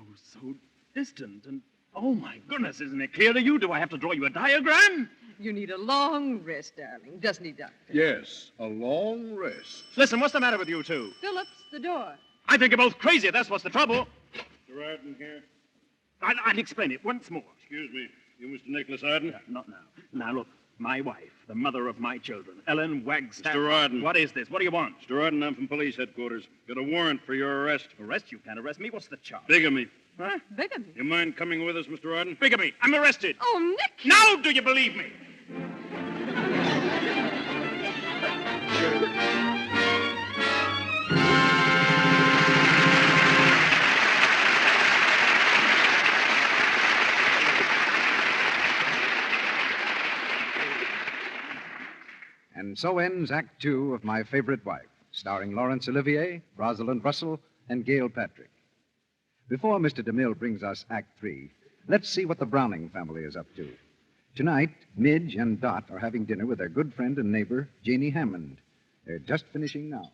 distant, and oh my goodness, isn't it clear to you? Do I have to draw you a diagram? You need a long rest, darling, doesn't he, Doctor? Yes, a long rest. Listen, what's the matter with you two? Phillips, the door. I think you're both crazy. That's what's the trouble. Mr. Arden here? I'll explain it once more. Excuse me. You Mr. Nicholas Arden? Not now. Now, look, my wife, the mother of my children, Ellen Wagstaff. Mr. Arden. What is this? What do you want? Mr. Arden, I'm from police headquarters. Got a warrant for your arrest. Arrest? You can't arrest me. What's the charge? Bigamy. Huh? Bigamy? You mind coming with us, Mr. Arden? Bigamy. I'm arrested. Oh, Nick! Now do you believe me? And so ends Act Two of My Favorite Wife, starring Laurence Olivier, Rosalind Russell, and Gail Patrick. Before Mr. DeMille brings us Act Three, let's see what the Browning family is up to. Tonight, Midge and Dot are having dinner with their good friend and neighbor, Janie Hammond. They're just finishing now.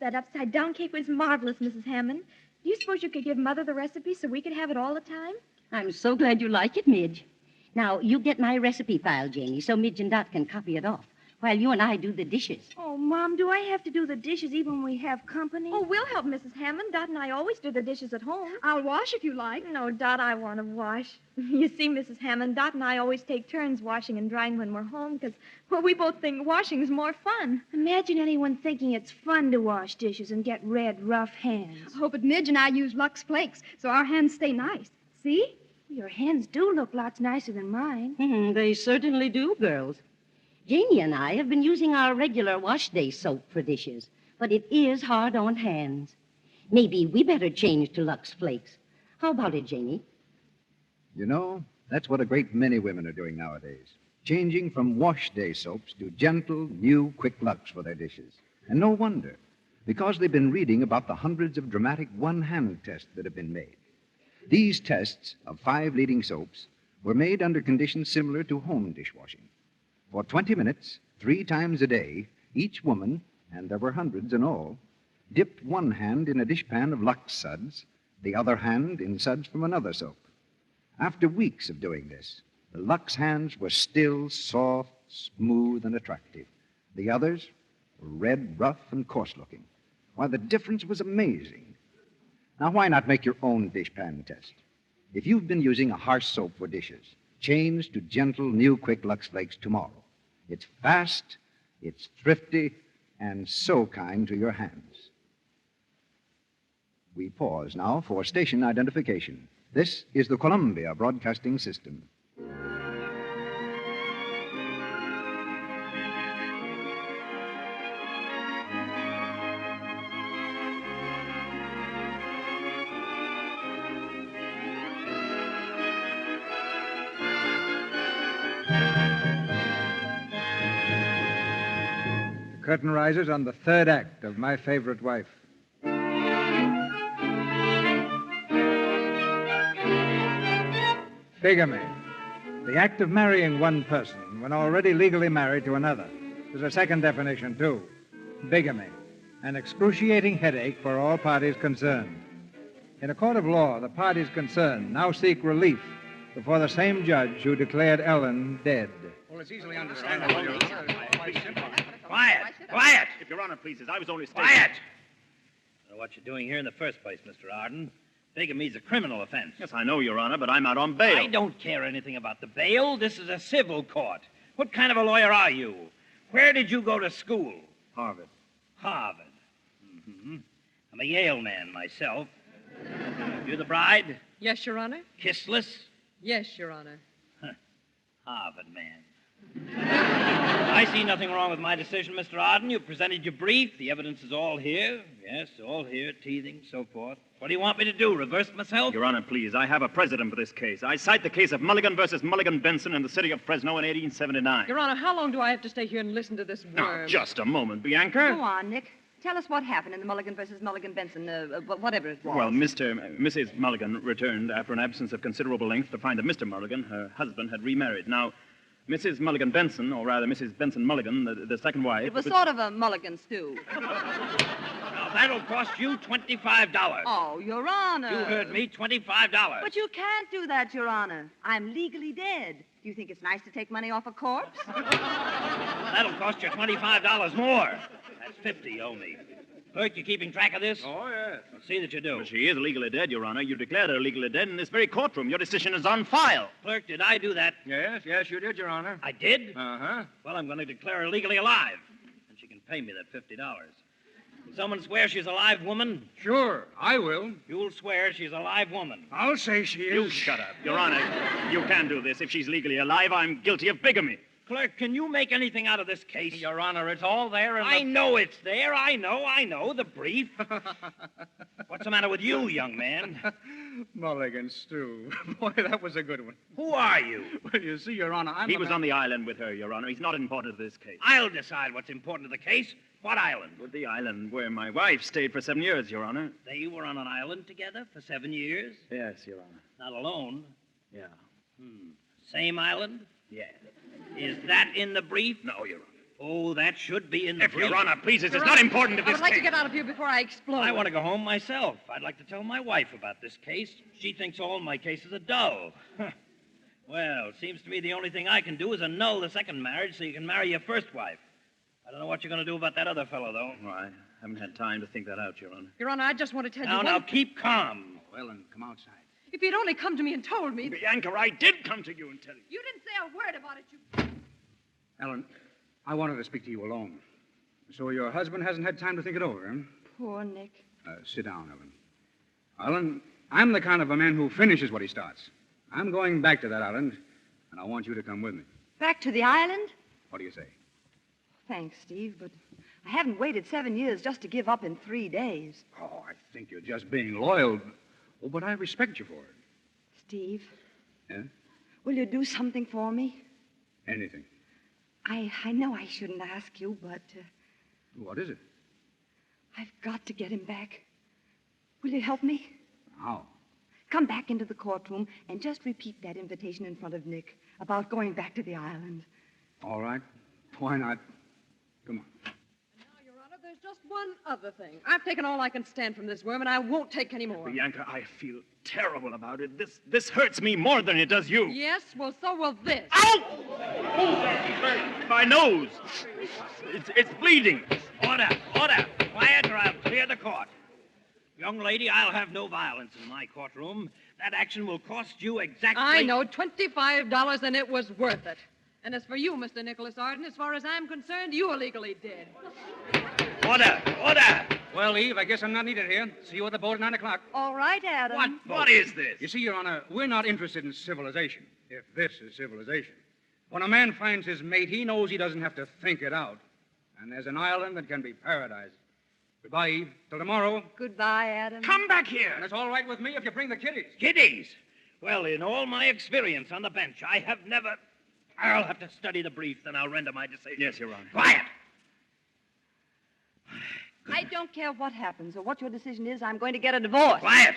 That upside-down cake was marvelous, Mrs. Hammond. Do you suppose you could give Mother the recipe so we could have it all the time? I'm so glad you like it, Midge. Now, you get my recipe file, Janie, so Midge and Dot can copy it off, while you and I do the dishes. Oh, Mom, do I have to do the dishes even when we have company? Oh, we'll help Mrs. Hammond. Dot and I always do the dishes at home. I'll wash if you like. No, Dot, I want to wash. You see, Mrs. Hammond, Dot and I always take turns washing and drying when we're home because, well, we both think washing's more fun. Imagine anyone thinking it's fun to wash dishes and get red, rough hands. Oh, but Midge and I use Lux Flakes, so our hands stay nice. See? Your hands do look lots nicer than mine. They certainly do, girls. Janie and I have been using our regular wash day soap for dishes, but it is hard on hands. Maybe we better change to Lux Flakes. How about it, Janie? You know, that's what a great many women are doing nowadays. Changing from wash day soaps to gentle, new, quick Lux for their dishes. And no wonder, because they've been reading about the hundreds of dramatic one-hand tests that have been made. These tests of 5 leading soaps were made under conditions similar to home dishwashing. For 20 minutes, 3 times a day, each woman, and there were hundreds in all, dipped one hand in a dishpan of Lux suds, the other hand in suds from another soap. After weeks of doing this, the Lux hands were still soft, smooth, and attractive. The others were red, rough, and coarse-looking. Why, the difference was amazing. Now, why not make your own dishpan test? If you've been using a harsh soap for dishes, change to gentle, new, quick Lux Flakes tomorrow. It's fast, it's thrifty, and so kind to your hands. We pause now for station identification. This is the Columbia Broadcasting System. curtain rises on the third act of My Favorite Wife. Bigamy. The act of marrying one person when already legally married to another. There's a second definition, too. Bigamy. An excruciating headache for all parties concerned. In a court of law, the parties concerned now seek relief before the same judge who declared Ellen dead. Well, it's easily understandable, Your Honor. It's quite simple. Quiet! Quiet! If Your Honor pleases, I was only stating... Quiet! I don't know what you're doing here in the first place, Mr. Arden. Bigamy's a criminal offense. Yes, I know, Your Honor, but I'm out on bail. I don't care anything about the bail. This is a civil court. What kind of a lawyer are you? Where did you go to school? Harvard. Harvard. Mm-hmm. I'm a Yale man myself. You the bride? Yes, Your Honor. Kissless? Yes, Your Honor. Harvard man. I see nothing wrong with my decision, Mr. Arden. You presented your brief. The evidence is all here. Yes, all here. Teething, so forth. What do you want me to do? Reverse myself? Your Honor, please. I have a precedent for this case. I cite the case of Mulligan versus Mulligan Benson in the city of Fresno in 1879. Your Honor, how long do I have to stay here and listen to this worm? Now, just a moment, Bianca. Go on, Nick. Tell us what happened in the Mulligan versus Mulligan Benson, whatever it was. Well, Mrs. Mulligan returned after an absence of considerable length to find that Mr. Mulligan, her husband, had remarried. Now, Mrs. Mulligan Benson, or rather Mrs. Benson Mulligan, the second wife... It was sort of a mulligan stew. Now, that'll cost you $25. Oh, Your Honor. You heard me, $25. But you can't do that, Your Honor. I'm legally dead. Do you think it's nice to take money off a corpse? That'll cost you $25 more. That's $50 you owe me. Clerk, you keeping track of this? Oh, yes. Well, see that you do. But she is legally dead, Your Honor. You declared her legally dead in this very courtroom. Your decision is on file. Clerk, did I do that? Yes, you did, Your Honor. I did? Uh-huh. Well, I'm going to declare her legally alive. And she can pay me that $50. Will someone swear she's a live woman? Sure, I will. You'll swear she's a live woman. I'll say she is. You shut up. Your Honor, you can't do this. If she's legally alive, I'm guilty of bigamy. Clerk, can you make anything out of this case? Your Honor, it's all there in I know it's there. I know. The brief. What's the matter with you, young man? Mulligan stew. Boy, that was a good one. Who are you? Well, you see, Your Honor, He was on the island with her, Your Honor. He's not important to this case. I'll decide what's important to the case. What island? Well, the island where my wife stayed for 7 years, Your Honor. They were on an island together for 7 years? Yes, Your Honor. Not alone. Yeah. Same island? Yeah. Is that in the brief? No, Your Honor. Oh, that should be in the brief. Your Honor, please, it's Your not Honor, important to I this would like case. to get out of here before I explode. I want to go home myself. I'd like to tell my wife about this case. She thinks all my cases are dull. Well, it seems to me the only thing I can do is annul the second marriage so you can marry your first wife. I don't know what you're going to do about that other fellow, though. Well, I haven't had time to think that out, Your Honor. Your Honor, I just want to tell you Now, one... keep calm. Well, and come outside. If you'd only come to me and told me... Bianca, I did come to you and tell you. You didn't say a word about it, you... Ellen, I wanted to speak to you alone. So your husband hasn't had time to think it over, huh? Poor Nick. Sit down, Ellen. Ellen, I'm the kind of a man who finishes what he starts. I'm going back to that island, and I want you to come with me. Back to the island? What do you say? Thanks, Steve, but I haven't waited 7 years just to give up in 3 days. Oh, I think you're just being loyal. Oh, but I respect you for it. Steve. Yeah? Will you do something for me? Anything. I know I shouldn't ask you, but What is it? I've got to get him back. Will you help me? How? Come back into the courtroom and just repeat that invitation in front of Nick about going back to the island. All right. Why not? Come on. Now, Your Honor, there's just one other thing. I've taken all I can stand from this worm, and I won't take any more. Bianca, I feel terrible about it. This hurts me more than it does you. Yes, well, so will this. Ow! My nose. It's bleeding. Order. Quiet, or I'll clear the court. Young lady, I'll have no violence in my courtroom. That action will cost you exactly... I know, $25, and it was worth it. And as for you, Mr. Nicholas Arden, as far as I'm concerned, you are legally dead. Order! Well, Eve, I guess I'm not needed here. See you at the boat at 9 o'clock. All right, Adam. What is this? You see, Your Honor, we're not interested in civilization, if this is civilization. When a man finds his mate, he knows he doesn't have to think it out. And there's an island that can be paradise. Goodbye, Eve. Till tomorrow. Goodbye, Adam. Come back here. And it's all right with me if you bring the kiddies. Kiddies? Well, in all my experience on the bench, I have never... I'll have to study the brief, then I'll render my decision. Yes, Your Honor. Quiet! I don't care what happens or what your decision is. I'm going to get a divorce. Quiet!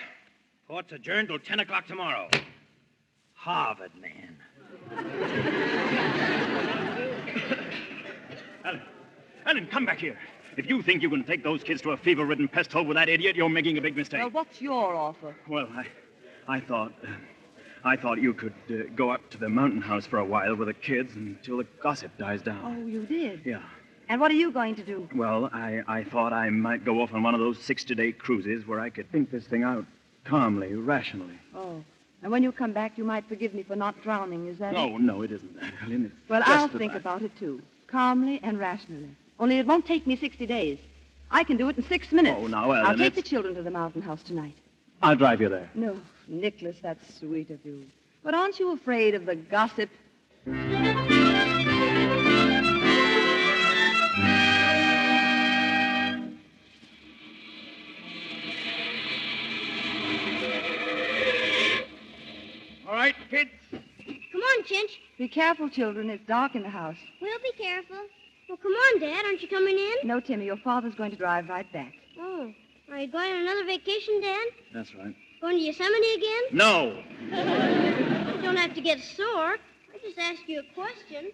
Court's adjourned till 10 o'clock tomorrow. Harvard man. Ellen, come back here. If you think you can take those kids to a fever-ridden pest hole with that idiot, you're making a big mistake. Well, what's your offer? Well, I thought you could go up to the mountain house for a while with the kids until the gossip dies down. Oh, you did? Yeah. And what are you going to do? Well, I thought I might go off on one of those 60-day cruises where I could think this thing out calmly, rationally. Oh. And when you come back, you might forgive me for not drowning, is that it? No, it isn't that, Ellen. It's Well, just I'll that think I- about it, too. Calmly and rationally. Only it won't take me 60 days. I can do it in 6 minutes. Oh, now, Ellen, I'll take the it's- children to the mountain house tonight. I'll drive you there. No, Nicholas, that's sweet of you. But aren't you afraid of the gossip? All right, kids. Come on, Chinch. Be careful, children. It's dark in the house. We'll be careful. Well, come on, Dad. Aren't you coming in? No, Timmy, your father's going to drive right back. Oh. Are you going on another vacation, Dad? That's right. Going to Yosemite again? No. You don't have to get sore. I just asked you a question.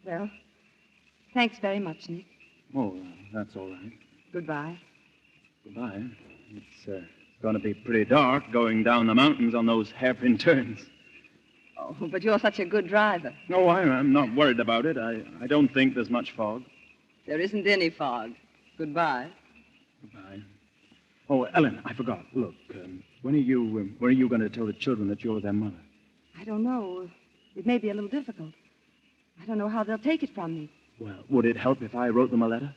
Well, thanks very much, Nick. Oh, that's all right. Goodbye. Goodbye. It's going to be pretty dark going down the mountains on those hairpin turns. Oh, but you're such a good driver. No, I'm not worried about it. I don't think there's much fog. There isn't any fog. Goodbye. Goodbye. Oh, Ellen, I forgot. Look, when are you going to tell the children that you're their mother? I don't know. It may be a little difficult. I don't know how they'll take it from me. Well, would it help if I wrote them a letter?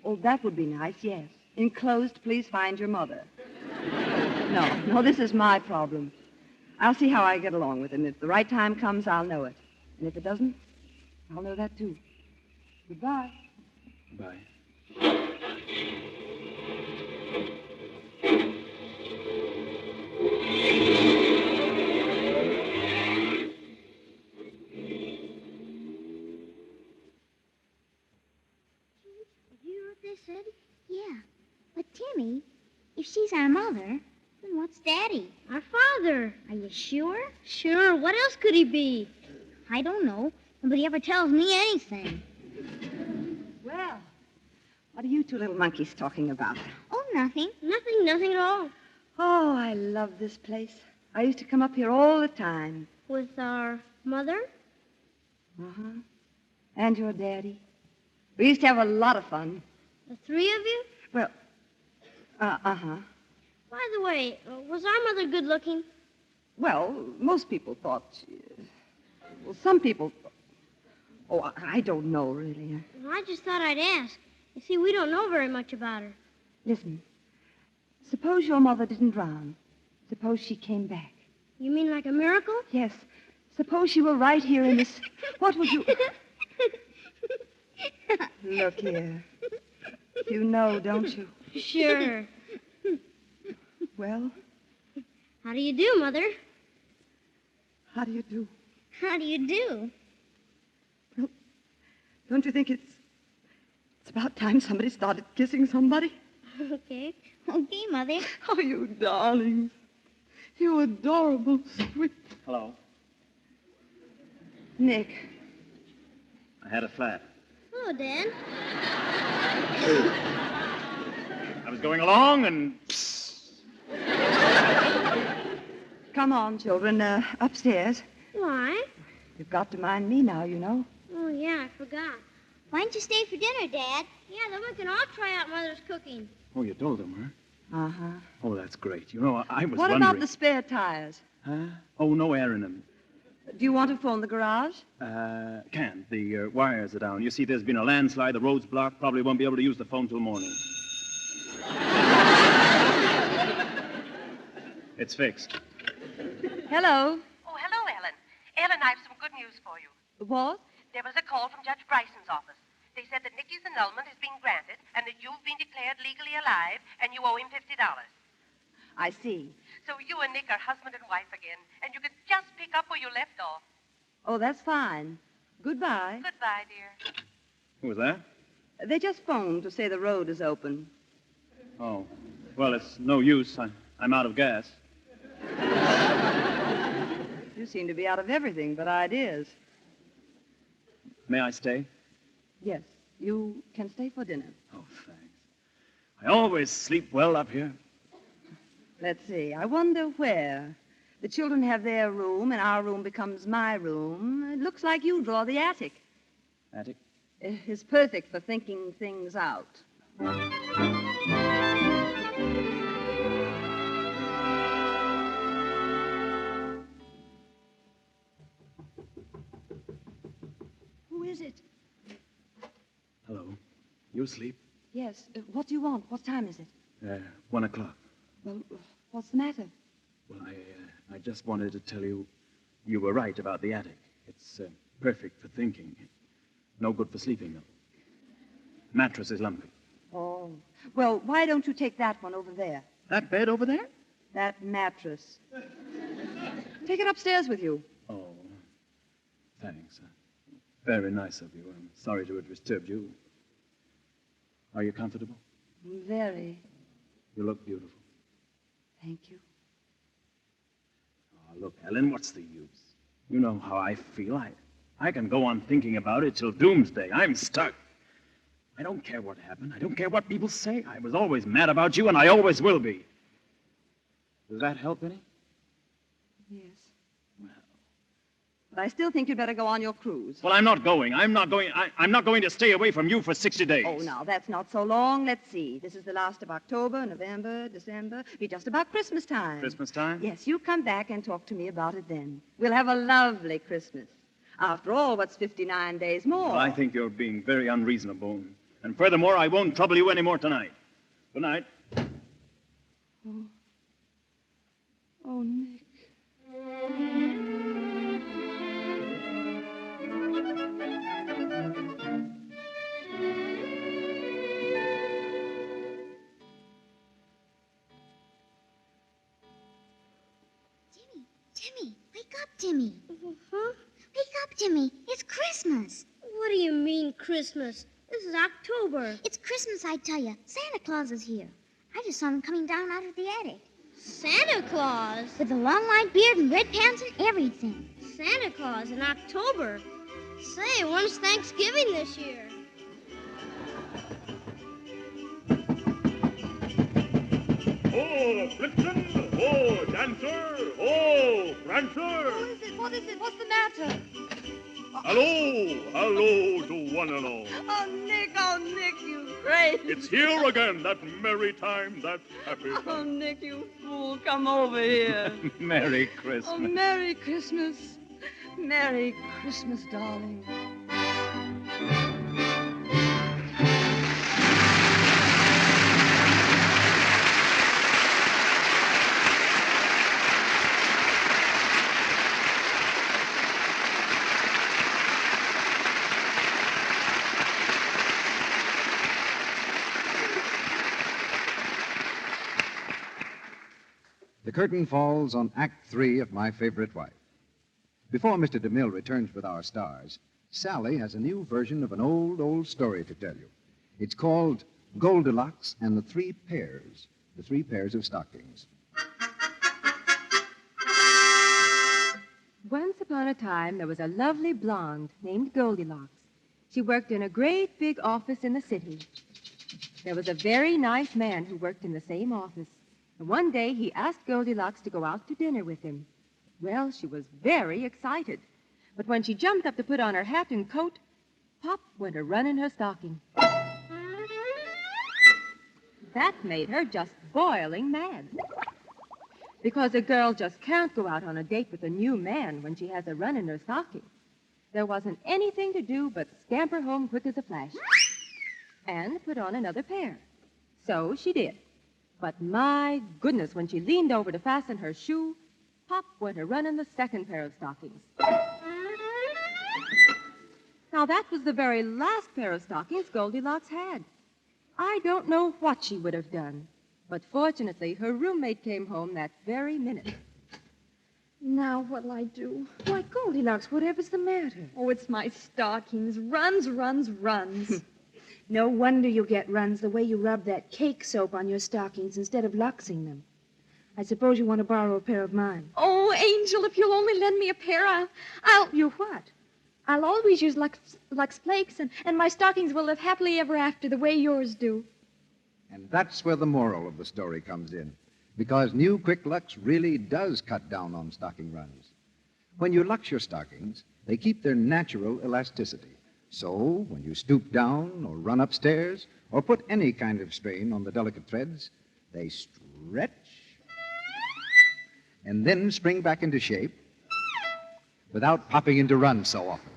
Oh, that would be nice, yes. Enclosed, please find your mother. No, this is my problem. I'll see how I get along with it, and if the right time comes, I'll know it. And if it doesn't, I'll know that, too. Goodbye. Goodbye. You hear what they said? Yeah. But, Timmy, if she's our mother, then what's Daddy? Our father. Are you sure? Sure. What else could he be? I don't know. Nobody ever tells me anything. Well, what are you two little monkeys talking about? Oh, nothing. Nothing at all. Oh, I love this place. I used to come up here all the time. With our mother? Uh-huh. And your daddy. We used to have a lot of fun. The three of you? Well, uh-huh. By the way, was our mother good looking? Well, most people thought well, some people... Oh, I don't know, really. Well, I just thought I'd ask. You see, we don't know very much about her. Listen, suppose your mother didn't drown. Suppose she came back. You mean like a miracle? Yes. Suppose she were right here in this... What would you... Look here. You know, don't you? Sure. Well? How do you do, Mother? How do you do? How do you do? Well, don't you think it's about time somebody started kissing somebody? Okay. Okay, Mother. Oh, you darlings. You adorable, sweet... Hello. Nick. I had a flat. Hello, Dad. I was going along and... Come on, children. Upstairs. Why? You've got to mind me now, you know. Oh, yeah, I forgot. Why don't you stay for dinner, Dad? Yeah, then we can all try out Mother's cooking. Oh, you told them, huh? Uh-huh. Oh, that's great. You know, I was What wondering... about the spare tires? Huh? Oh, no air in them. Do you want to phone the garage? Can't. The wires are down. You see, there's been a landslide. The road's blocked. Probably won't be able to use the phone till morning. It's fixed. Hello. Oh, hello, Ellen. Ellen, I have some good news for you. What? There was a call from Judge Bryson's office. They said that Nicky's annulment has been granted and that you've been declared legally alive and you owe him $50. I see. So you and Nick are husband and wife again, and you can just pick up where you left off. Oh, that's fine. Goodbye. Goodbye, dear. Who was that? They just phoned to say the road is open. Oh. Well, it's no use. I'm out of gas. You seem to be out of everything but ideas. May I stay? Yes, you can stay for dinner. Oh, thanks. I always sleep well up here. Let's see. I wonder where. The children have their room, and our room becomes my room. It looks like you draw the attic. Attic? It's perfect for thinking things out. Who is it? Hello. You asleep? Yes. What do you want? What time is it? 1 o'clock. Well, what's the matter? Well, I just wanted to tell you were right about the attic. It's perfect for thinking. No good for sleeping, though. Mattress is lumpy. Oh. Well, why don't you take that one over there? That bed over there? That mattress. Take it upstairs with you. Oh, thanks. Very nice of you. I'm sorry to have disturbed you. Are you comfortable? Very. You look beautiful. Thank you. Oh, look, Ellen, what's the use? You know how I feel. I can go on thinking about it till doomsday. I'm stuck. I don't care what happened. I don't care what people say. I was always mad about you, and I always will be. Does that help any? Yes. But I still think you'd better go on your cruise. Well, I'm not going. I'm not going to stay away from you for 60 days. Oh, now, that's not so long. Let's see. This is the last of October, November, December. Be just about Christmas time. Christmas time? Yes, you come back and talk to me about it then. We'll have a lovely Christmas. After all, what's 59 days more? Well, I think you're being very unreasonable. And furthermore, I won't trouble you any more tonight. Good night. Oh, oh Nick. Timmy, wake up, Timmy. Huh? Wake up, Timmy. It's Christmas. What do you mean, Christmas? This is October. It's Christmas, I tell you. Santa Claus is here. I just saw him coming down out of the attic. Santa Claus? With a long white beard and red pants and everything. Santa Claus in October? Say, when's Thanksgiving this year? Oh, Blitzen! Oh, Dancer! Oh, Prancer! What is it? What is it? What's the matter? Hello to one and all. Oh, Nick, you great. It's here again, that merry time, that happy time. Oh, Nick, you fool, come over here. Merry Christmas. Oh, Merry Christmas. Merry Christmas, darling. The curtain falls on Act 3 of My Favorite Wife. Before Mr. DeMille returns with our stars, Sally has a new version of an old story to tell you. It's called Goldilocks and the Three Pairs of stockings. Once upon a time, there was a lovely blonde named Goldilocks. She worked in a great big office in the city. There was a very nice man who worked in the same office. And one day, he asked Goldilocks to go out to dinner with him. Well, she was very excited. But when she jumped up to put on her hat and coat, pop went a run in her stocking. That made her just boiling mad. Because a girl just can't go out on a date with a new man when she has a run in her stocking. There wasn't anything to do but scamper home quick as a flash and put on another pair. So she did. But my goodness, when she leaned over to fasten her shoe, pop went a run in the second pair of stockings. Now, that was the very last pair of stockings Goldilocks had. I don't know what she would have done, but fortunately, her roommate came home that very minute. Now what'll I do? Why, Goldilocks, whatever's the matter? Oh, it's my stockings. Runs. No wonder you get runs the way you rub that cake soap on your stockings instead of luxing them. I suppose you want to borrow a pair of mine. Oh, Angel, if you'll only lend me a pair, I'll... You what? I'll always use Lux Flakes, and my stockings will live happily ever after the way yours do. And that's where the moral of the story comes in. Because new Quick Lux really does cut down on stocking runs. When you lux your stockings, they keep their natural elasticity. So, when you stoop down or run upstairs or put any kind of strain on the delicate threads, they stretch and then spring back into shape without popping into runs so often.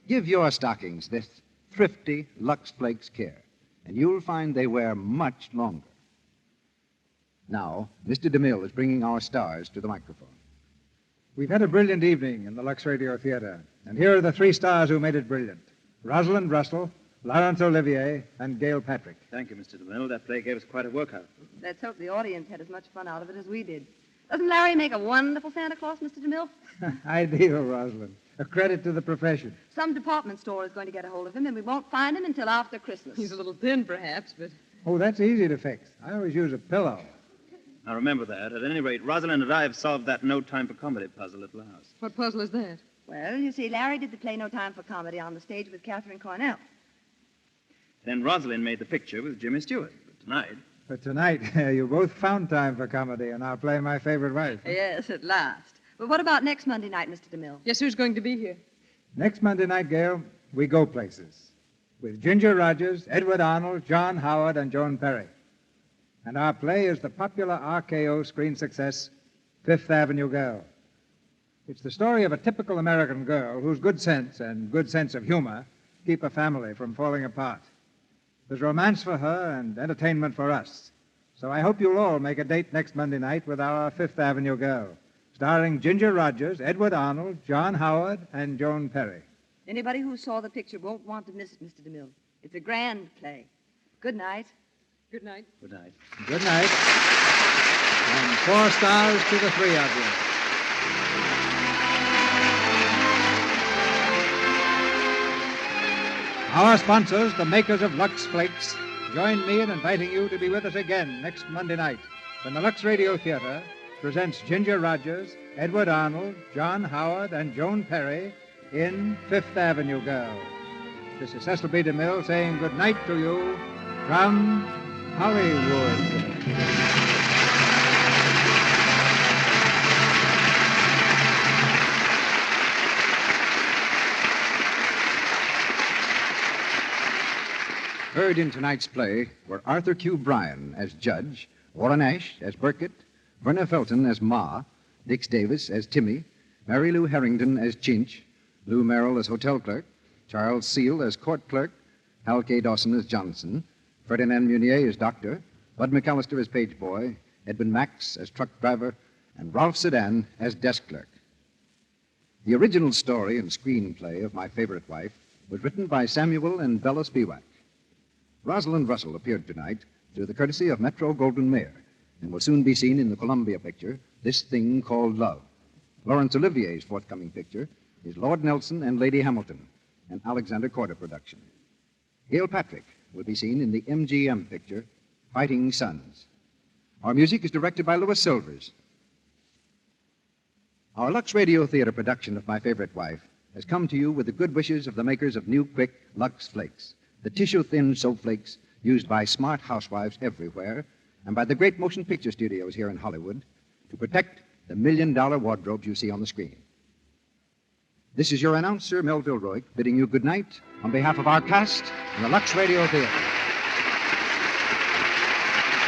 Give your stockings this thrifty Lux Flakes care, and you'll find they wear much longer. Now, Mr. DeMille is bringing our stars to the microphone. We've had a brilliant evening in the Lux Radio Theater, and here are the three stars who made it brilliant. Rosalind Russell, Laurence Olivier, and Gail Patrick. Thank you, Mr. DeMille. That play gave us quite a workout. Let's hope the audience had as much fun out of it as we did. Doesn't Larry make a wonderful Santa Claus, Mr. DeMille? Ideal, Rosalind. A credit to the profession. Some department store is going to get a hold of him, and we won't find him until after Christmas. He's a little thin, perhaps, but... Oh, that's easy to fix. I always use a pillow. Now, remember that. At any rate, Rosalind and I have solved that no time for comedy puzzle at last. What puzzle is that? Well, you see, Larry did the play No Time for Comedy on the stage with Catherine Cornell. Then Rosalind made the picture with Jimmy Stewart. But tonight... But tonight, you both found time for comedy, and I'll play My Favorite Wife. Yes, at last. But what about next Monday night, Mr. DeMille? Yes, who's going to be here? Next Monday night, Gail, we go places. With Ginger Rogers, Edward Arnold, John Howard, and Joan Perry. And our play is the popular RKO screen success, Fifth Avenue Girl. It's the story of a typical American girl whose good sense and good sense of humor keep a family from falling apart. There's romance for her and entertainment for us. So I hope you'll all make a date next Monday night with our Fifth Avenue Girl, starring Ginger Rogers, Edward Arnold, John Howard, and Joan Perry. Anybody who saw the picture won't want to miss it, Mr. DeMille. It's a grand play. Good night. Good night. Good night. Good night. And 4 stars to the 3 of you. Our sponsors, the makers of Lux Flakes, join me in inviting you to be with us again next Monday night when the Lux Radio Theater presents Ginger Rogers, Edward Arnold, John Howard, and Joan Perry in Fifth Avenue Girl. This is Cecil B. DeMille saying good night to you from Hollywood. Heard in tonight's play were Arthur Q. Bryan as Judge, Warren Ash as Burkett, Verna Felton as Ma, Dix Davis as Timmy, Mary Lou Harrington as Chinch, Lou Merrill as Hotel Clerk, Charles Seal as Court Clerk, Hal K. Dawson as Johnson, Ferdinand Munier as Doctor, Bud McAllister as Page Boy, Edwin Max as Truck Driver, and Ralph Sedan as Desk Clerk. The original story and screenplay of My Favorite Wife was written by Samuel and Bella Spivak. Rosalind Russell appeared tonight through the courtesy of Metro-Goldwyn-Mayer and will soon be seen in the Columbia picture, This Thing Called Love. Laurence Olivier's forthcoming picture is Lord Nelson and Lady Hamilton, an Alexander Korda production. Gail Patrick will be seen in the MGM picture, Fighting Sons. Our music is directed by Louis Silvers. Our Lux Radio Theater production of My Favorite Wife has come to you with the good wishes of the makers of New Quick Lux Flakes, the tissue-thin soap flakes used by smart housewives everywhere and by the great motion picture studios here in Hollywood to protect the million-dollar wardrobes you see on the screen. This is your announcer, Melville Roig, bidding you good night on behalf of our cast and the Lux Radio Theater.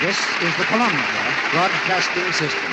This is the Columbia Broadcasting System.